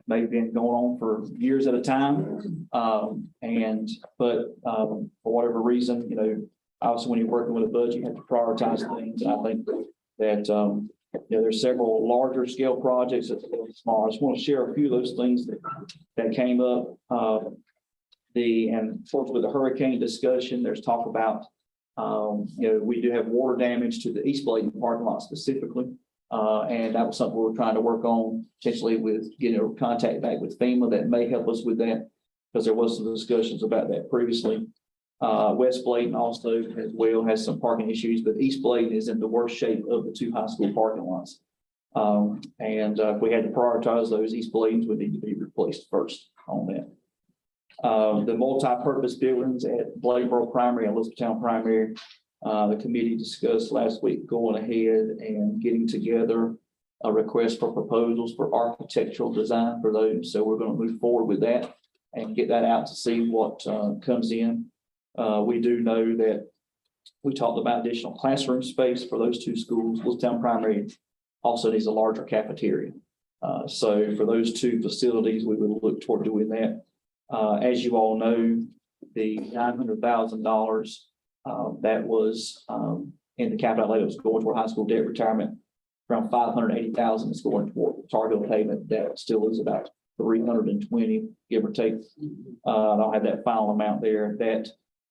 maybe been going on for years at a time. But for whatever reason, you know, obviously when you're working with a budget, you have to prioritize things. And I think that, you know, there's several larger scale projects that's a little small. I just want to share a few of those things that came up. And of course, with the hurricane discussion, there's talk about, you know, we do have water damage to the East Bladen parking lot specifically. And that was something we were trying to work on, potentially with getting a contact back with FEMA that may help us with that, because there was some discussions about that previously. West Bladen also as well has some parking issues, but East Bladen is in the worst shape of the two high school parking lots. If we had to prioritize those, East Bladens would need to be replaced first on that. The multi-purpose buildings at Bladenboro Primary and Elizabethtown Primary, the committee discussed last week going ahead and getting together a request for proposals for architectural design for those. So we're going to move forward with that and get that out to see what comes in. We do know that we talked about additional classroom space for those two schools. Elizabethtown Primary also needs a larger cafeteria. So for those two facilities, we would look toward doing that. As you all know, the $900,000 that was in the capital outlay was going toward high school debt retirement. Around $580,000 is going toward Tar Heel payment. That still is about 320, give or take. I don't have that final amount there. That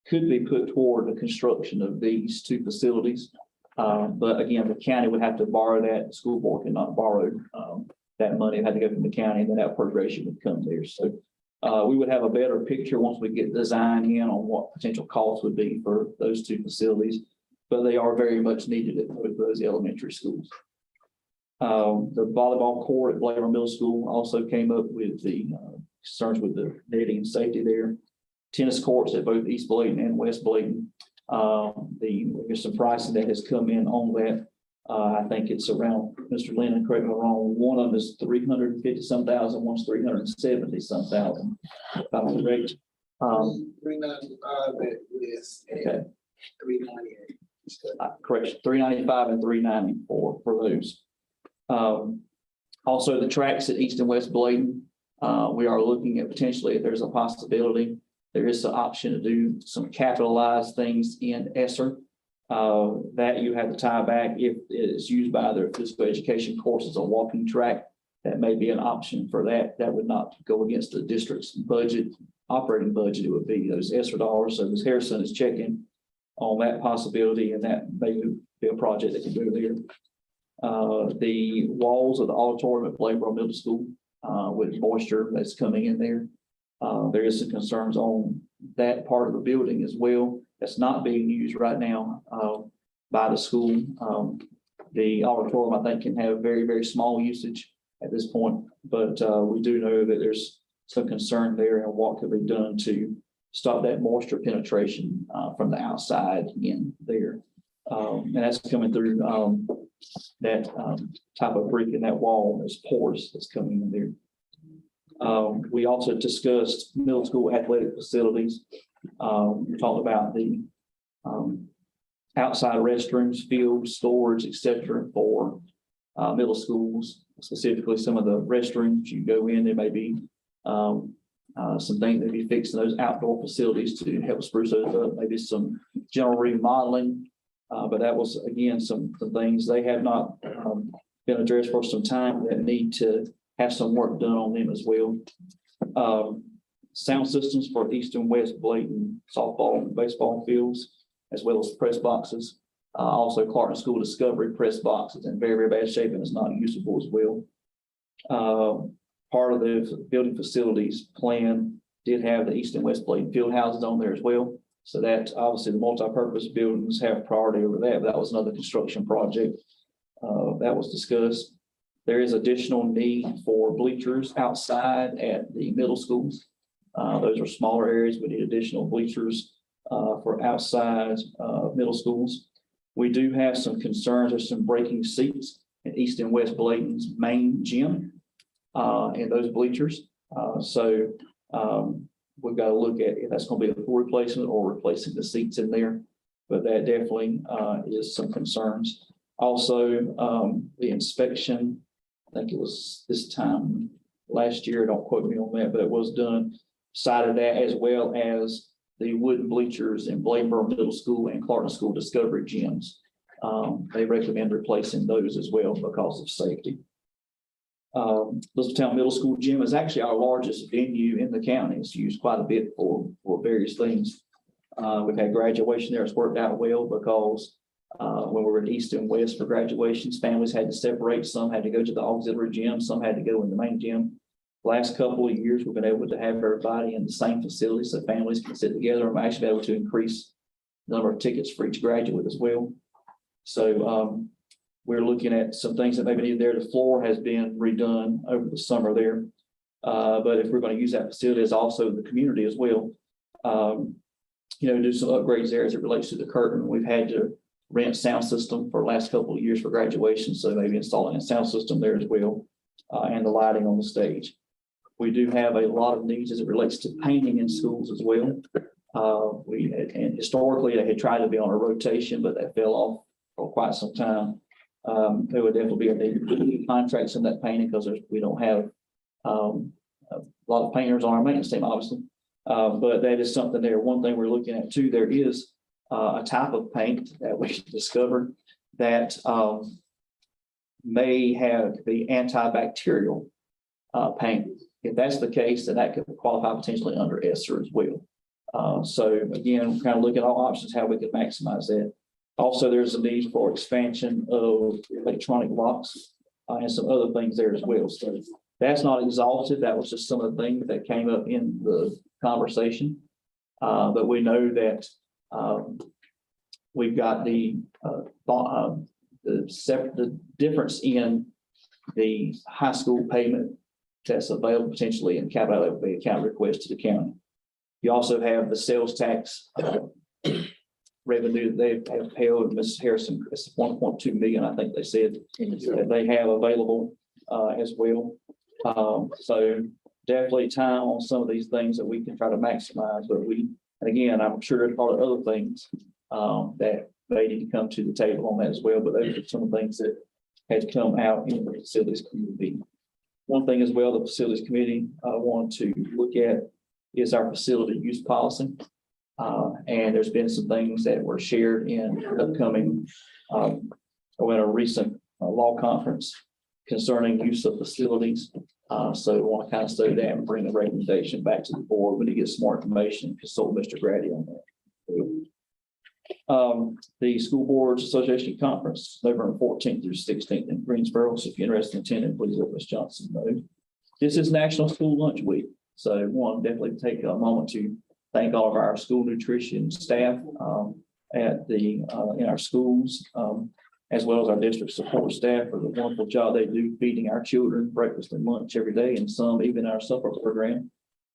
could be put toward the construction of these two facilities. But again, the county would have to borrow that. The school board cannot borrow that money. It had to go from the county, and then that appropriation would come there. So we would have a better picture once we get design in on what potential costs would be for those two facilities. But they are very much needed at both of those elementary schools. The volleyball court at Blair Middle School also came up with the concerns with the netting and safety there. Tennis courts at both East Bladen and West Bladen. There's some pricing that has come in on that. I think it's around, Mr. Lennon, correct me if I'm wrong, one of them is 350-some thousand, one's 370-some thousand. If I'm correct.
395 at West and
Okay.
398.
Correct, 395 and 390 for those. Also the tracks at East and West Bladen, we are looking at potentially, if there's a possibility, there is the option to do some capitalized things in ESSER. That you have to tie back if it is used by their physical education courses or walking track. That may be an option for that. That would not go against the district's budget, operating budget. It would be those ESSER dollars. So Ms. Harrison is checking on that possibility, and that may be a project that can go there. The walls of the auditorium at Bladenboro Middle School with moisture that's coming in there. There is some concerns on that part of the building as well. That's not being used right now by the school. The auditorium, I think, can have very, very small usage at this point, but we do know that there's some concern there and what could be done to stop that moisture penetration from the outside in there. And that's coming through that type of brick in that wall. There's pores that's coming in there. We also discussed middle school athletic facilities. We talked about the outside restrooms, fields, storage, etc. for middle schools, specifically some of the restrooms you go in, there may be some things that be fixed in those outdoor facilities to help spruce those up, maybe some general remodeling. But that was, again, some things they have not been addressed for some time that need to have some work done on them as well. Sound systems for East and West Bladen softball and baseball fields, as well as press boxes. Also Clark School Discovery press boxes in very, very bad shape and is not usable as well. Part of the building facilities plan did have the East and West Bladen field houses on there as well. So that obviously the multi-purpose buildings have priority over that, but that was another construction project that was discussed. There is additional need for bleachers outside at the middle schools. Those are smaller areas. We need additional bleachers for outside middle schools. We do have some concerns. There's some breaking seats at East and West Bladen's main gym and those bleachers. So we've got to look at if that's going to be a full replacement or replacing the seats in there. But that definitely is some concerns. Also, the inspection, I think it was this time last year, don't quote me on that, but it was done, cited that, as well as the wooden bleachers in Bladenboro Middle School and Clark School Discovery gyms. They recommend replacing those as well because of safety. Elizabethtown Middle School gym is actually our largest venue in the county. It's used quite a bit for various things. We've had graduation there. It's worked out well because when we were at East and West for graduations, families had to separate. Some had to go to the auxiliary gym. Some had to go in the main gym. Last couple of years, we've been able to have everybody in the same facility so families can sit together and actually be able to increase the number of tickets for each graduate as well. So we're looking at some things that maybe need there. The floor has been redone over the summer there. But if we're going to use that facility as also the community as well, do some upgrades there as it relates to the curtain. We've had to rent sound system for the last couple of years for graduation. So maybe installing a sound system there as well, and the lighting on the stage. We do have a lot of needs as it relates to painting in schools as well. And historically they had tried to be on a rotation, but that fell off for quite some time. There would definitely be a need to put contracts in that painting because we don't have a lot of painters on our maintenance team, obviously. But that is something there. One thing we're looking at too, there is a type of paint that we discovered that may have the antibacterial paint if that's the case, then that could qualify potentially under ESSER as well. So again, kind of look at all options, how we could maximize that. Also, there's a need for expansion of electronic locks and some other things there as well. So that's not exhausted. That was just some of the things that came up in the conversation. But we know that we've got the difference in the high school payment that's available potentially in capital that would be account request to the county. You also have the sales tax revenue that they have held. Mrs. Harrison, it's 1.2 million, I think they said, that they have available as well. So definitely time on some of these things that we can try to maximize, but and again, I'm sure there's probably other things that they need to come to the table on that as well, but those are some of the things that had come out in the facilities committee. One thing as well, the facilities committee wanted to look at is our facility use policy. And there's been some things that were shared in upcoming, in a recent law conference concerning use of facilities. So we want to kind of study that and bring the recommendation back to the board when he gets some more information, consult Mr. Grady on that. The School Boards Association Conference, November 14th through 16th in Greensboro. So if you're interested in attending, please let Ms. Johnson know. This is National School Lunch Week. So I want to definitely take a moment to thank all of our school nutrition staff at in our schools, as well as our district support staff for the wonderful job they do feeding our children breakfast and lunch every day, and some even our supper program.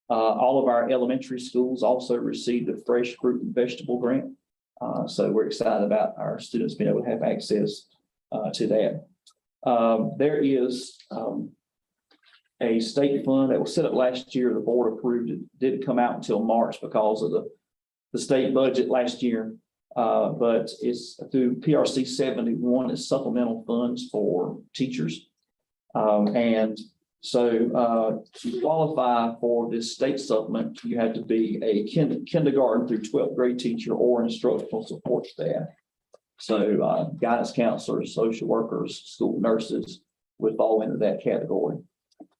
All of our elementary schools also received a fresh fruit and vegetable grant. So we're excited about our students being able to have access to that. There is a state fund that was set up last year. The board approved it. Didn't come out until March because of the state budget last year. But it's through PRC 71 is supplemental funds for teachers. And so to qualify for this state supplement, you have to be a kindergarten through 12th grade teacher or instructional support staff. So guidance counselors, social workers, school nurses would fall into that category.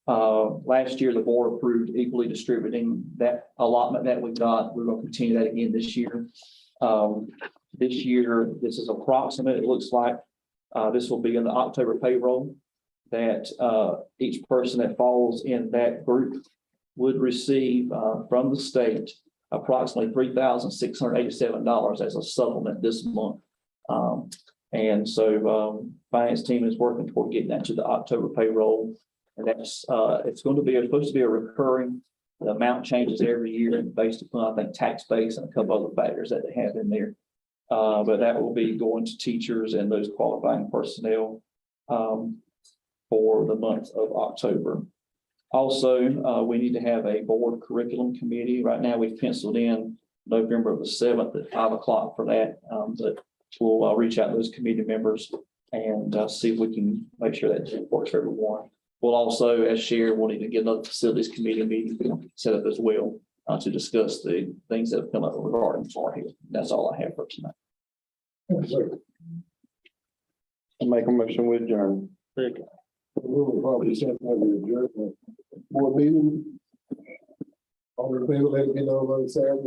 Last year, the board approved equally distributing that allotment that we got. We're going to continue that again this year. This year, this is approximate. It looks like this will be in the October payroll that each person that falls in that group would receive from the state approximately $3,687 as a supplement this month. And so finance team is working toward getting that to the October payroll. And that's it's supposed to be a recurring. The amount changes every year based upon, I think, tax base and a couple other factors that they have in there. But that will be going to teachers and those qualifying personnel for the month of October. Also, we need to have a board curriculum committee. Right now, we've penciled in November the 7th at 5 o'clock for that. But we'll reach out to those committee members and see if we can make sure that works for everyone. We'll also, as shared, we'll need to get another facilities committee meeting set up as well to discuss the things that have come up regarding Florida. That's all I have for tonight.
I'll make a motion with adjourn.
Board meeting. All in favor, let me know on the side.